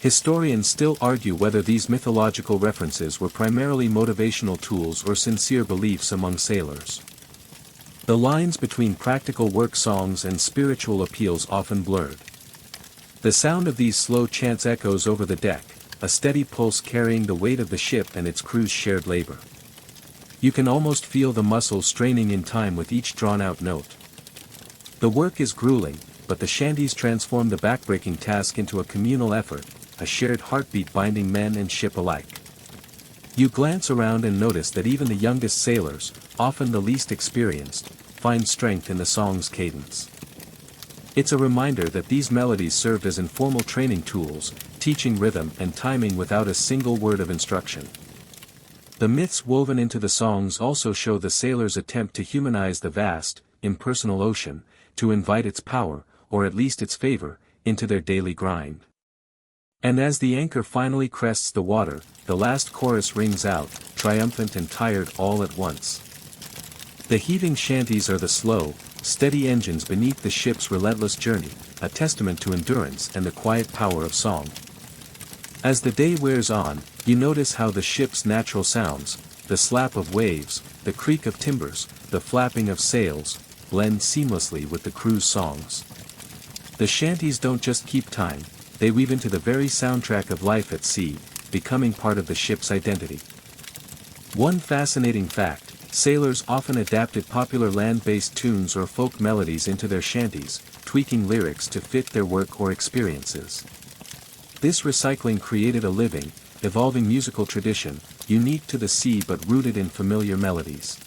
S1: Historians still argue whether these mythological references were primarily motivational tools or sincere beliefs among sailors. The lines between practical work songs and spiritual appeals often blurred. The sound of these slow chants echoes over the deck, a steady pulse carrying the weight of the ship and its crew's shared labor. You can almost feel the muscles straining in time with each drawn-out note. The work is grueling, but the shanties transform the backbreaking task into a communal effort, a shared heartbeat binding men and ship alike. You glance around and notice that even the youngest sailors, often the least experienced, find strength in the song's cadence. It's a reminder that these melodies served as informal training tools, teaching rhythm and timing without a single word of instruction. The myths woven into the songs also show the sailors' attempt to humanize the vast, impersonal ocean, to invite its power, or at least its favor, into their daily grind. And as the anchor finally crests the water, the last chorus rings out, triumphant and tired all at once. The heaving shanties are the slow, steady engines beneath the ship's relentless journey, a testament to endurance and the quiet power of song. As the day wears on, you notice how the ship's natural sounds, the slap of waves, the creak of timbers, the flapping of sails, blend seamlessly with the crew's songs. The shanties don't just keep time, they weave into the very soundtrack of life at sea, becoming part of the ship's identity. One fascinating fact, sailors often adapted popular land-based tunes or folk melodies into their shanties, tweaking lyrics to fit their work or experiences. This recycling created a living, evolving musical tradition, unique to the sea but rooted in familiar melodies.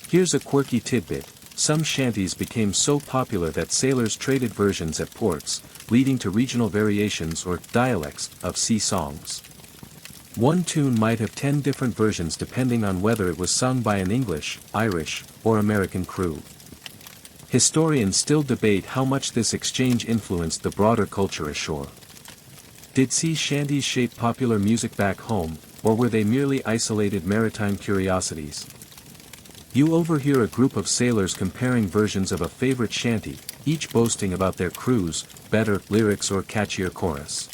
S1: Here's a quirky tidbit, some shanties became so popular that sailors traded versions at ports, leading to regional variations or dialects of sea songs. One tune might have 10 different versions depending on whether it was sung by an English, Irish, or American crew. Historians still debate how much this exchange influenced the broader culture ashore. Did sea shanties shape popular music back home, or were they merely isolated maritime curiosities? You overhear a group of sailors comparing versions of a favorite shanty, each boasting about their crew's better lyrics or catchier chorus.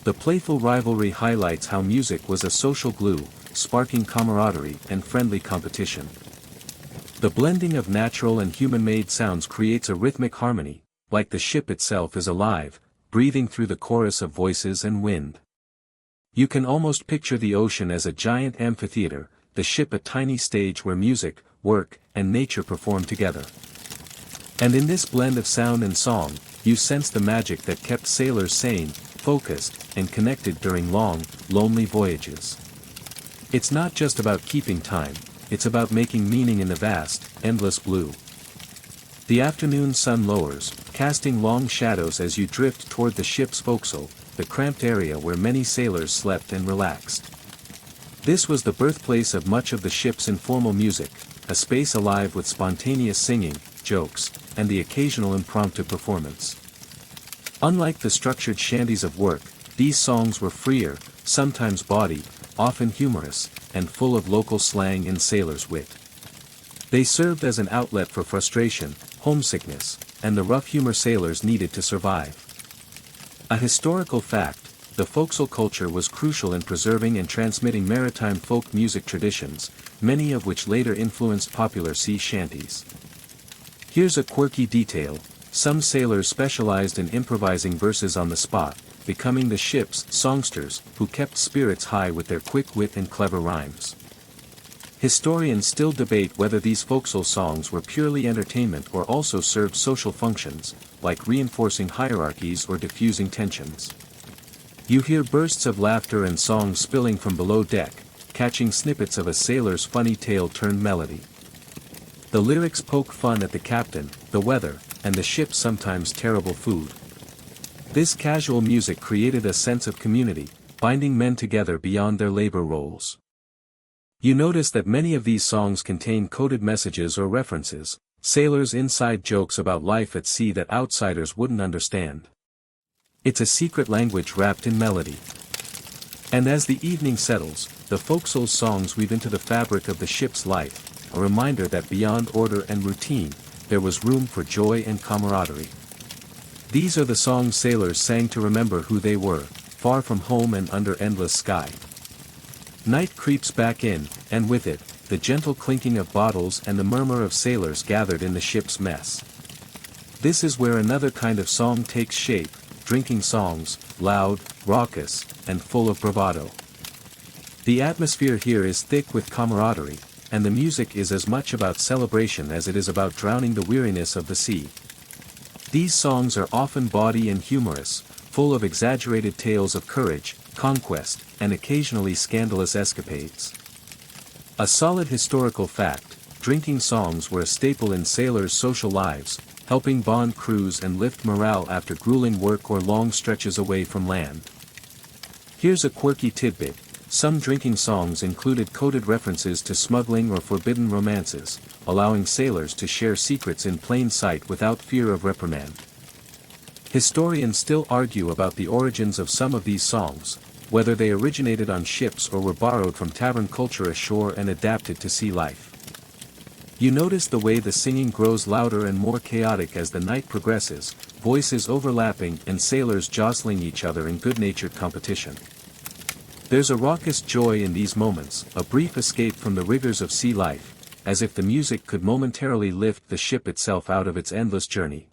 S1: The playful rivalry highlights how music was a social glue, sparking camaraderie and friendly competition. The blending of natural and human-made sounds creates a rhythmic harmony, like the ship itself is alive, breathing through the chorus of voices and wind. You can almost picture the ocean as a giant amphitheater, the ship a tiny stage where music, work, and nature perform together. And in this blend of sound and song, you sense the magic that kept sailors sane, focused, and connected during long, lonely voyages. It's not just about keeping time, it's about making meaning in the vast, endless blue. The afternoon sun lowers, casting long shadows as you drift toward the ship's forecastle, the cramped area where many sailors slept and relaxed. This was the birthplace of much of the ship's informal music, a space alive with spontaneous singing, jokes, and the occasional impromptu performance. Unlike the structured shanties of work, these songs were freer, sometimes bawdy, often humorous, and full of local slang and sailors' wit. They served as an outlet for frustration, homesickness, and the rough humor sailors needed to survive. A historical fact, the forecastle culture was crucial in preserving and transmitting maritime folk music traditions, many of which later influenced popular sea shanties. Here's a quirky detail: some sailors specialized in improvising verses on the spot, becoming the ship's songsters, who kept spirits high with their quick wit and clever rhymes. Historians still debate whether these forecastle songs were purely entertainment or also served social functions, like reinforcing hierarchies or diffusing tensions. You hear bursts of laughter and songs spilling from below deck, catching snippets of a sailor's funny tale turned melody. The lyrics poke fun at the captain, the weather, and the ship's sometimes terrible food. This casual music created a sense of community, binding men together beyond their labor roles. You notice that many of these songs contain coded messages or references, sailors' inside jokes about life at sea that outsiders wouldn't understand. It's a secret language wrapped in melody. And as the evening settles, the forecastle's songs weave into the fabric of the ship's life, a reminder that beyond order and routine, there was room for joy and camaraderie. These are the songs sailors sang to remember who they were, far from home and under endless sky. Night creeps back in, and with it, the gentle clinking of bottles and the murmur of sailors gathered in the ship's mess. This is where another kind of song takes shape, drinking songs, loud, raucous, and full of bravado. The atmosphere here is thick with camaraderie, and the music is as much about celebration as it is about drowning the weariness of the sea. These songs are often bawdy and humorous, full of exaggerated tales of courage, conquest, and occasionally scandalous escapades. A solid historical fact, drinking songs were a staple in sailors' social lives, helping bond crews and lift morale after grueling work or long stretches away from land. Here's a quirky tidbit: some drinking songs included coded references to smuggling or forbidden romances, allowing sailors to share secrets in plain sight without fear of reprimand. Historians still argue about the origins of some of these songs, whether they originated on ships or were borrowed from tavern culture ashore and adapted to sea life. You notice the way the singing grows louder and more chaotic as the night progresses, voices overlapping and sailors jostling each other in good-natured competition. There's a raucous joy in these moments, a brief escape from the rigors of sea life, as if the music could momentarily lift the ship itself out of its endless journey.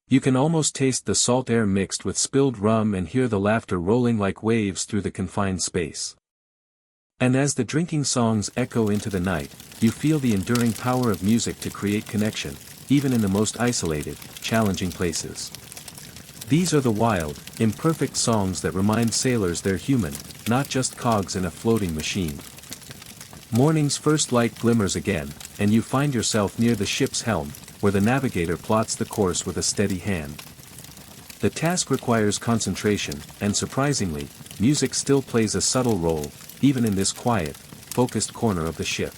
S1: You can almost taste the salt air mixed with spilled rum and hear the laughter rolling like waves through the confined space. And as the drinking songs echo into the night, you feel the enduring power of music to create connection, even in the most isolated, challenging places. These are the wild, imperfect songs that remind sailors they're human, not just cogs in a floating machine. Morning's first light glimmers again, and you find yourself near the ship's helm, where the navigator plots the course with a steady hand. The task requires concentration, and surprisingly, music still plays a subtle role, even in this quiet, focused corner of the ship.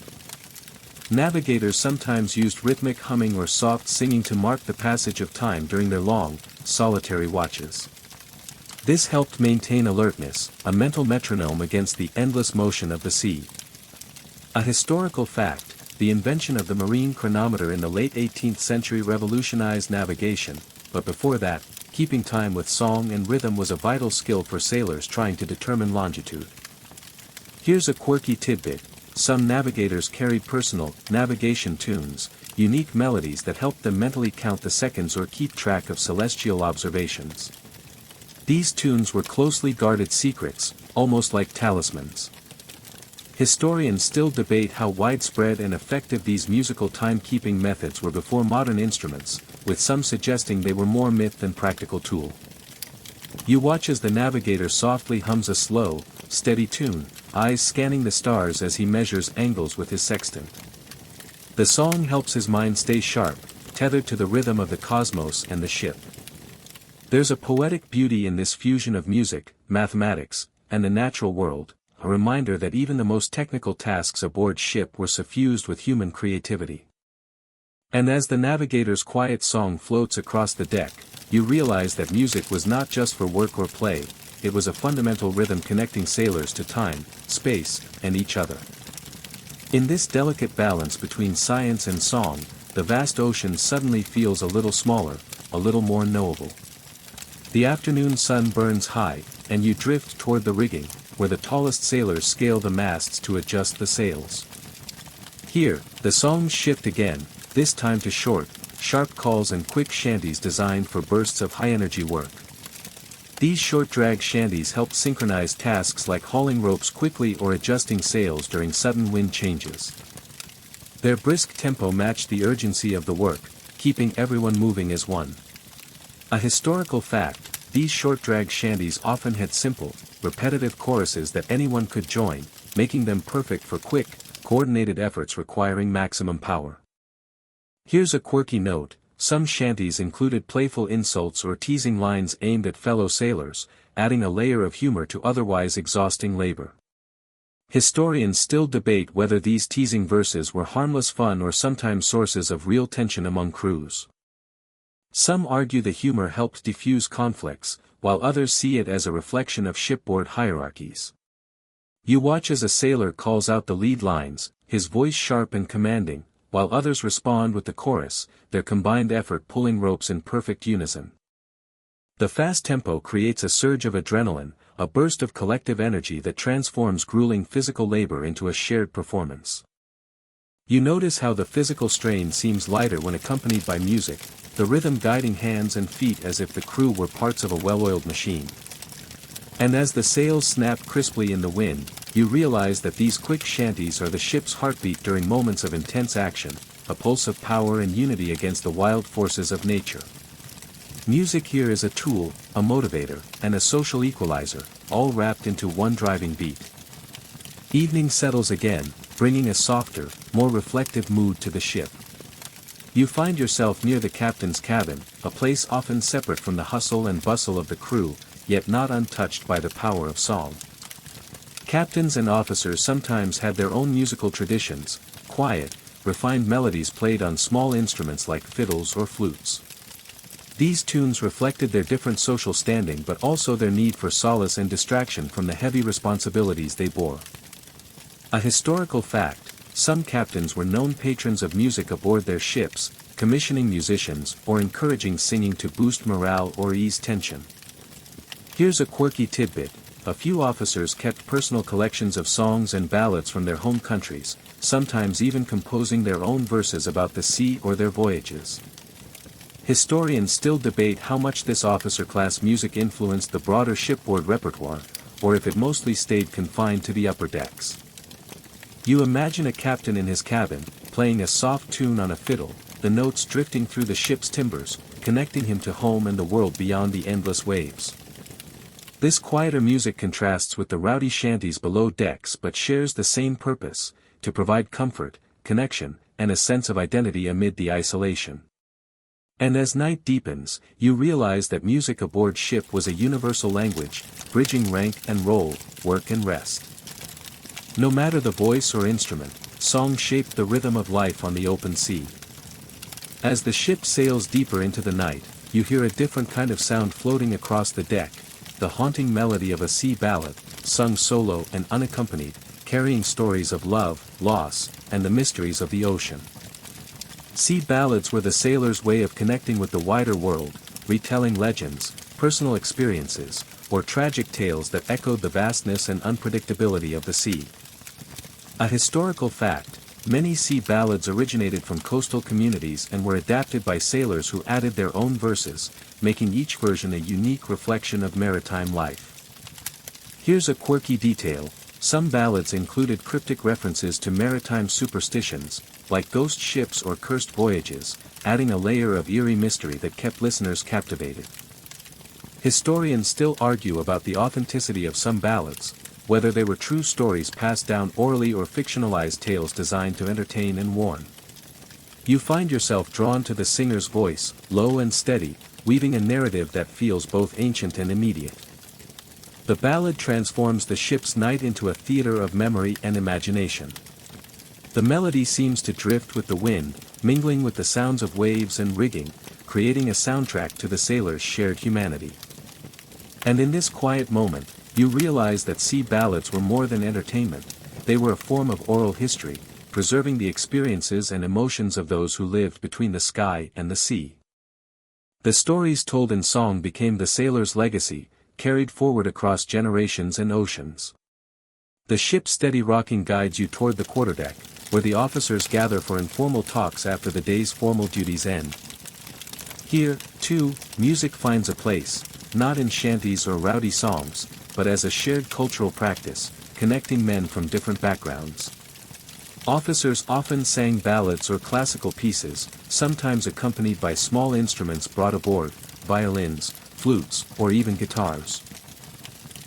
S1: Navigators sometimes used rhythmic humming or soft singing to mark the passage of time during their long, solitary watches. This helped maintain alertness, a mental metronome against the endless motion of the sea. A historical fact, the invention of the marine chronometer in the late 18th century revolutionized navigation, but before that, keeping time with song and rhythm was a vital skill for sailors trying to determine longitude. Here's a quirky tidbit: some navigators carried personal navigation tunes, unique melodies that helped them mentally count the seconds or keep track of celestial observations. These tunes were closely guarded secrets, almost like talismans. Historians still debate how widespread and effective these musical time-keeping methods were before modern instruments, with some suggesting they were more myth than practical tool. You watch as the navigator softly hums a slow, steady tune, eyes scanning the stars as he measures angles with his sextant. The song helps his mind stay sharp, tethered to the rhythm of the cosmos and the ship. There's a poetic beauty in this fusion of music, mathematics, and the natural world, a reminder that even the most technical tasks aboard ship were suffused with human creativity. And as the navigator's quiet song floats across the deck, you realize that music was not just for work or play, it was a fundamental rhythm connecting sailors to time, space, and each other. In this delicate balance between science and song, the vast ocean suddenly feels a little smaller, a little more knowable. The afternoon sun burns high, and you drift toward the rigging, where the tallest sailors scale the masts to adjust the sails. Here, the songs shift again, this time to short, sharp calls and quick shanties designed for bursts of high-energy work. These short-drag shanties help synchronize tasks like hauling ropes quickly or adjusting sails during sudden wind changes. Their brisk tempo matched the urgency of the work, keeping everyone moving as one. A historical fact, these short-drag shanties often had simple, repetitive choruses that anyone could join, making them perfect for quick, coordinated efforts requiring maximum power. Here's a quirky note, some shanties included playful insults or teasing lines aimed at fellow sailors, adding a layer of humor to otherwise exhausting labor. Historians still debate whether these teasing verses were harmless fun or sometimes sources of real tension among crews. Some argue the humor helped diffuse conflicts, while others see it as a reflection of shipboard hierarchies. You watch as a sailor calls out the lead lines, his voice sharp and commanding, while others respond with the chorus, their combined effort pulling ropes in perfect unison. The fast tempo creates a surge of adrenaline, a burst of collective energy that transforms grueling physical labor into a shared performance. You notice how the physical strain seems lighter when accompanied by music, the rhythm guiding hands and feet as if the crew were parts of a well-oiled machine. And as the sails snap crisply in the wind, you realize that these quick shanties are the ship's heartbeat during moments of intense action, a pulse of power and unity against the wild forces of nature. Music here is a tool, a motivator, and a social equalizer, all wrapped into one driving beat. Evening settles again, bringing a softer, more reflective mood to the ship. You find yourself near the captain's cabin, a place often separate from the hustle and bustle of the crew, yet not untouched by the power of song. Captains and officers sometimes had their own musical traditions, quiet, refined melodies played on small instruments like fiddles or flutes. These tunes reflected their different social standing but also their need for solace and distraction from the heavy responsibilities they bore. A historical fact, some captains were known patrons of music aboard their ships, commissioning musicians or encouraging singing to boost morale or ease tension. Here's a quirky tidbit, a few officers kept personal collections of songs and ballads from their home countries, sometimes even composing their own verses about the sea or their voyages. Historians still debate how much this officer-class music influenced the broader shipboard repertoire, or if it mostly stayed confined to the upper decks. You imagine a captain in his cabin, playing a soft tune on a fiddle, the notes drifting through the ship's timbers, connecting him to home and the world beyond the endless waves. This quieter music contrasts with the rowdy shanties below decks but shares the same purpose, to provide comfort, connection, and a sense of identity amid the isolation. And as night deepens, you realize that music aboard ship was a universal language, bridging rank and roll, work and rest. No matter the voice or instrument, song shaped the rhythm of life on the open sea. As the ship sails deeper into the night, you hear a different kind of sound floating across the deck, the haunting melody of a sea ballad, sung solo and unaccompanied, carrying stories of love, loss, and the mysteries of the ocean. Sea ballads were the sailors' way of connecting with the wider world, retelling legends, personal experiences, or tragic tales that echoed the vastness and unpredictability of the sea. A historical fact, many sea ballads originated from coastal communities and were adapted by sailors who added their own verses, making each version a unique reflection of maritime life. Here's a quirky detail, some ballads included cryptic references to maritime superstitions, like ghost ships or cursed voyages, adding a layer of eerie mystery that kept listeners captivated. Historians still argue about the authenticity of some ballads, whether they were true stories passed down orally or fictionalized tales designed to entertain and warn. You find yourself drawn to the singer's voice, low and steady, weaving a narrative that feels both ancient and immediate. The ballad transforms the ship's night into a theater of memory and imagination. The melody seems to drift with the wind, mingling with the sounds of waves and rigging, creating a soundtrack to the sailors' shared humanity. And in this quiet moment, you realize that sea ballads were more than entertainment, they were a form of oral history, preserving the experiences and emotions of those who lived between the sky and the sea. The stories told in song became the sailor's legacy, carried forward across generations and oceans. The ship's steady rocking guides you toward the quarterdeck, where the officers gather for informal talks after the day's formal duties end. Here, too, music finds a place, not in shanties or rowdy songs, but as a shared cultural practice, connecting men from different backgrounds. Officers often sang ballads or classical pieces, sometimes accompanied by small instruments brought aboard, violins, flutes, or even guitars.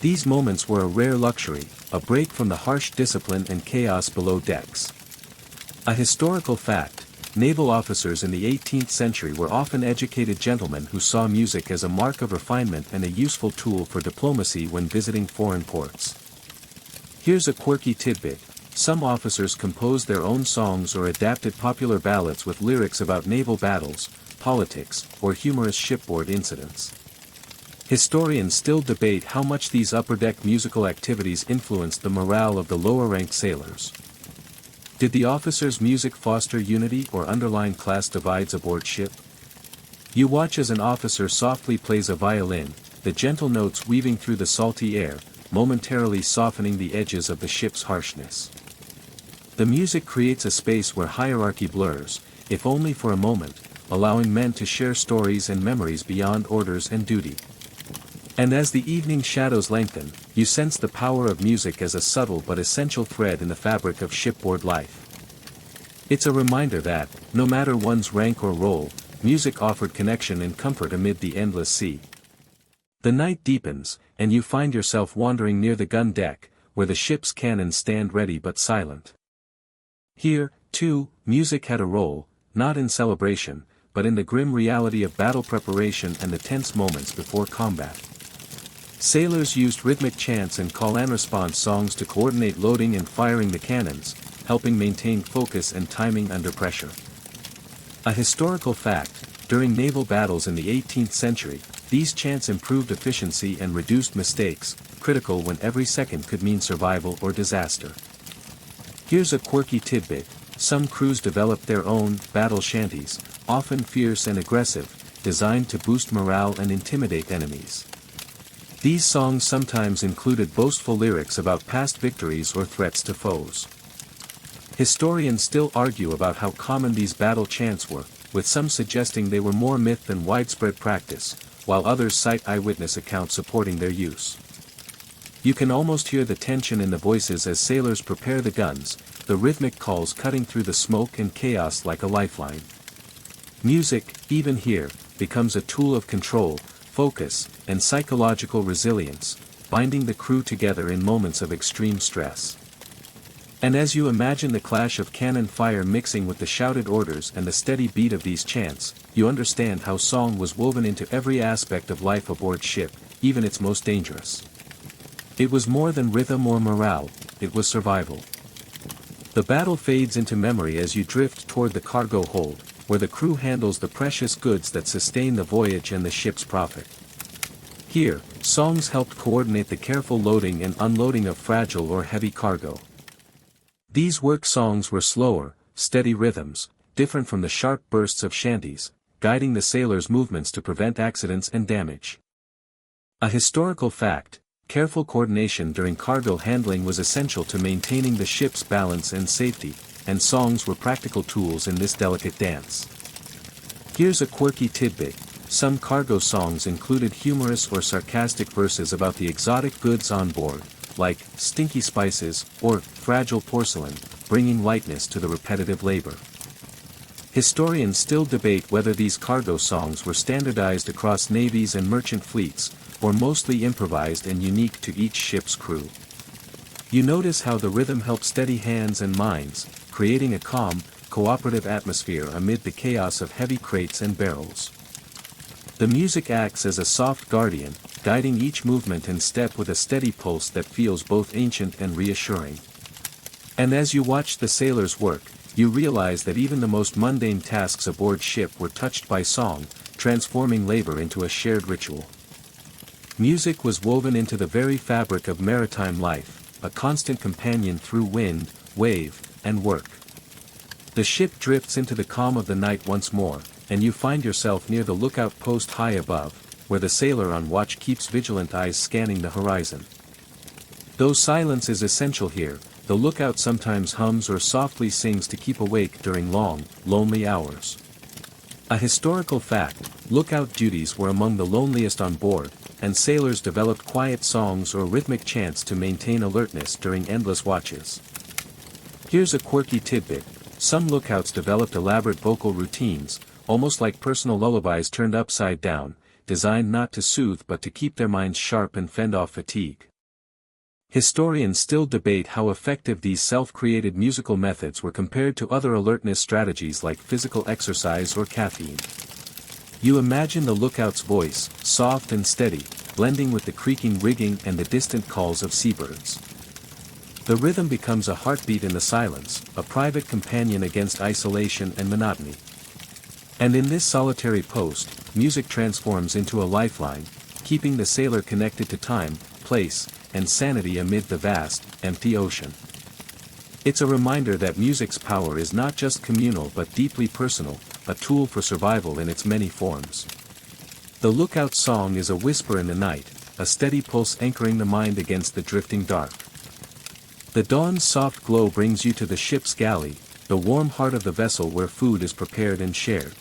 S1: These moments were a rare luxury, a break from the harsh discipline and chaos below decks. A historical fact, naval officers in the 18th century were often educated gentlemen who saw music as a mark of refinement and a useful tool for diplomacy when visiting foreign ports. Here's a quirky tidbit: some officers composed their own songs or adapted popular ballads with lyrics about naval battles, politics, or humorous shipboard incidents. Historians still debate how much these upper-deck musical activities influenced the morale of the lower-ranked sailors. Did the officers' music foster unity or underline class divides aboard ship? You watch as an officer softly plays a violin, the gentle notes weaving through the salty air, momentarily softening the edges of the ship's harshness. The music creates a space where hierarchy blurs, if only for a moment, allowing men to share stories and memories beyond orders and duty. And as the evening shadows lengthen, you sense the power of music as a subtle but essential thread in the fabric of shipboard life. It's a reminder that, no matter one's rank or role, music offered connection and comfort amid the endless sea. The night deepens, and you find yourself wandering near the gun deck, where the ship's cannons stand ready but silent. Here, too, music had a role, not in celebration, but in the grim reality of battle preparation and the tense moments before combat. Sailors used rhythmic chants and call-and-response songs to coordinate loading and firing the cannons, helping maintain focus and timing under pressure. A historical fact, during naval battles in the 18th century, these chants improved efficiency and reduced mistakes, critical when every second could mean survival or disaster. Here's a quirky tidbit: some crews developed their own battle shanties, often fierce and aggressive, designed to boost morale and intimidate enemies. These songs sometimes included boastful lyrics about past victories or threats to foes. Historians still argue about how common these battle chants were, with some suggesting they were more myth than widespread practice, while others cite eyewitness accounts supporting their use. You can almost hear the tension in the voices as sailors prepare the guns, the rhythmic calls cutting through the smoke and chaos like a lifeline. Music, even here, becomes a tool of control, focus, and psychological resilience, binding the crew together in moments of extreme stress. And as you imagine the clash of cannon fire mixing with the shouted orders and the steady beat of these chants, you understand how song was woven into every aspect of life aboard ship, even its most dangerous. It was more than rhythm or morale, it was survival. The battle fades into memory as you drift toward the cargo hold, where the crew handles the precious goods that sustain the voyage and the ship's profit. Here, songs helped coordinate the careful loading and unloading of fragile or heavy cargo. These work songs were slower, steady rhythms, different from the sharp bursts of shanties, guiding the sailors' movements to prevent accidents and damage. A historical fact, careful coordination during cargo handling was essential to maintaining the ship's balance and safety, and songs were practical tools in this delicate dance. Here's a quirky tidbit: some cargo songs included humorous or sarcastic verses about the exotic goods on board, like stinky spices or fragile porcelain, bringing lightness to the repetitive labor. Historians still debate whether these cargo songs were standardized across navies and merchant fleets, or mostly improvised and unique to each ship's crew. You notice how the rhythm helps steady hands and minds, creating a calm, cooperative atmosphere amid the chaos of heavy crates and barrels. The music acts as a soft guardian, guiding each movement and step with a steady pulse that feels both ancient and reassuring. And as you watch the sailors work, you realize that even the most mundane tasks aboard ship were touched by song, transforming labor into a shared ritual. Music was woven into the very fabric of maritime life, a constant companion through wind, wave, and work. The ship drifts into the calm of the night once more, and you find yourself near the lookout post high above, where the sailor on watch keeps vigilant eyes scanning the horizon. Though silence is essential here, the lookout sometimes hums or softly sings to keep awake during long, lonely hours. A historical fact, lookout duties were among the loneliest on board, and sailors developed quiet songs or rhythmic chants to maintain alertness during endless watches. Here's a quirky tidbit: some lookouts developed elaborate vocal routines, almost like personal lullabies turned upside down, designed not to soothe but to keep their minds sharp and fend off fatigue. Historians still debate how effective these self-created musical methods were compared to other alertness strategies like physical exercise or caffeine. You imagine the lookout's voice, soft and steady, blending with the creaking rigging and the distant calls of seabirds. The rhythm becomes a heartbeat in the silence, a private companion against isolation and monotony. And in this solitary post, music transforms into a lifeline, keeping the sailor connected to time, place, and sanity amid the vast, empty ocean. It's a reminder that music's power is not just communal but deeply personal, a tool for survival in its many forms. The lookout song is a whisper in the night, a steady pulse anchoring the mind against the drifting dark. The dawn's soft glow brings you to the ship's galley, the warm heart of the vessel where food is prepared and shared.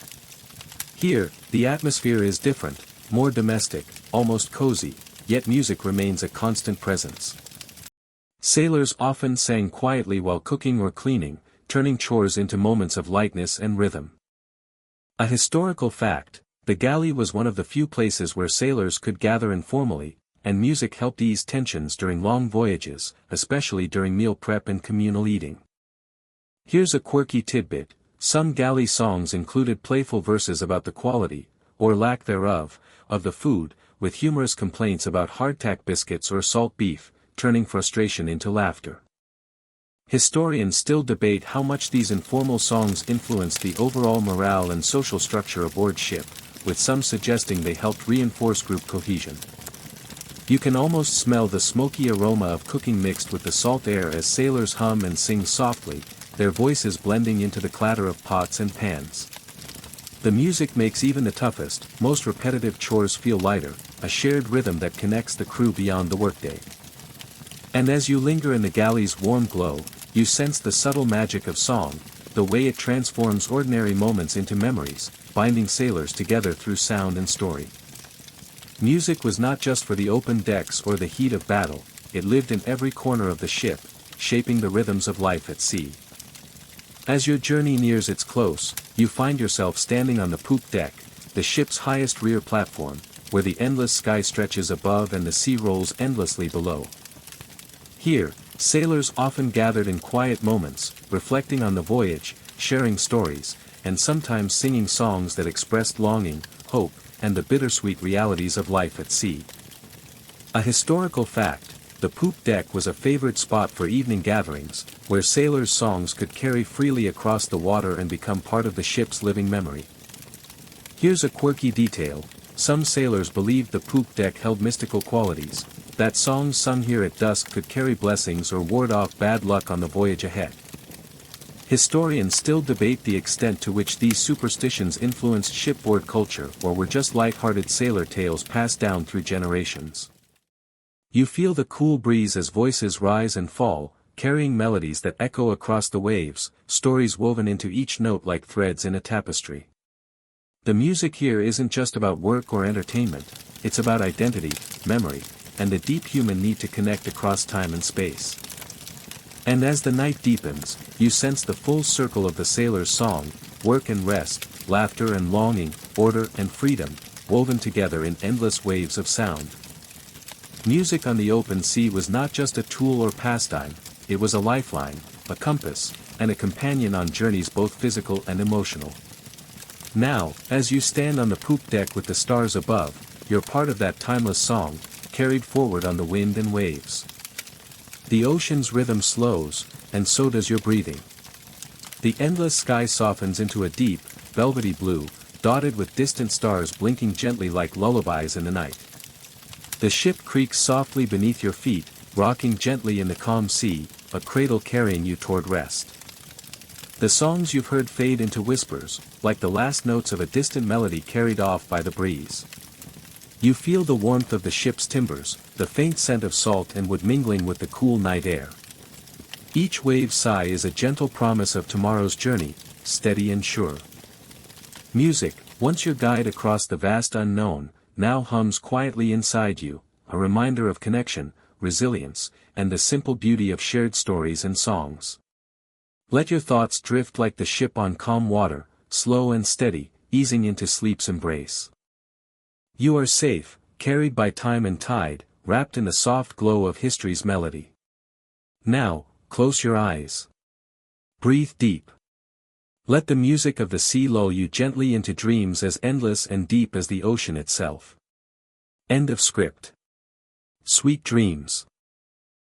S1: Here, the atmosphere is different, more domestic, almost cozy, yet music remains a constant presence. Sailors often sang quietly while cooking or cleaning, turning chores into moments of lightness and rhythm. A historical fact, the galley was one of the few places where sailors could gather informally, and music helped ease tensions during long voyages, especially during meal prep and communal eating. Here's a quirky tidbit: some galley songs included playful verses about the quality, or lack thereof, of the food, with humorous complaints about hardtack biscuits or salt beef, turning frustration into laughter. Historians still debate how much these informal songs influenced the overall morale and social structure aboard ship, with some suggesting they helped reinforce group cohesion. You can almost smell the smoky aroma of cooking mixed with the salt air as sailors hum and sing softly, their voices blending into the clatter of pots and pans. The music makes even the toughest, most repetitive chores feel lighter, a shared rhythm that connects the crew beyond the workday. And as you linger in the galley's warm glow, you sense the subtle magic of song, the way it transforms ordinary moments into memories, binding sailors together through sound and story. Music was not just for the open decks or the heat of battle, it lived in every corner of the ship, shaping the rhythms of life at sea. As your journey nears its close, you find yourself standing on the poop deck, the ship's highest rear platform, where the endless sky stretches above and the sea rolls endlessly below. Here, sailors often gathered in quiet moments, reflecting on the voyage, sharing stories, and sometimes singing songs that expressed longing, hope, and the bittersweet realities of life at sea. A historical fact, the poop deck was a favorite spot for evening gatherings, where sailors' songs could carry freely across the water and become part of the ship's living memory. Here's a quirky detail: some sailors believed the poop deck held mystical qualities, that songs sung here at dusk could carry blessings or ward off bad luck on the voyage ahead. Historians still debate the extent to which these superstitions influenced shipboard culture or were just light-hearted sailor tales passed down through generations. You feel the cool breeze as voices rise and fall, carrying melodies that echo across the waves, stories woven into each note like threads in a tapestry. The music here isn't just about work or entertainment, it's about identity, memory, and the deep human need to connect across time and space. And as the night deepens, you sense the full circle of the sailor's song, work and rest, laughter and longing, order and freedom, woven together in endless waves of sound. Music on the open sea was not just a tool or pastime, it was a lifeline, a compass, and a companion on journeys both physical and emotional. Now, as you stand on the poop deck with the stars above, you're part of that timeless song, carried forward on the wind and waves. The ocean's rhythm slows, and so does your breathing. The endless sky softens into a deep, velvety blue, dotted with distant stars blinking gently like lullabies in the night. The ship creaks softly beneath your feet, rocking gently in the calm sea, a cradle carrying you toward rest. The songs you've heard fade into whispers, like the last notes of a distant melody carried off by the breeze. You feel the warmth of the ship's timbers, the faint scent of salt and wood mingling with the cool night air. Each wave's sigh is a gentle promise of tomorrow's journey, steady and sure. Music, once your guide across the vast unknown, now hums quietly inside you, a reminder of connection, resilience, and the simple beauty of shared stories and songs. Let your thoughts drift like the ship on calm water, slow and steady, easing into sleep's embrace. You are safe, carried by time and tide, wrapped in the soft glow of history's melody. Now, close your eyes. Breathe deep. Let the music of the sea lull you gently into dreams as endless and deep as the ocean itself. End of script. Sweet dreams.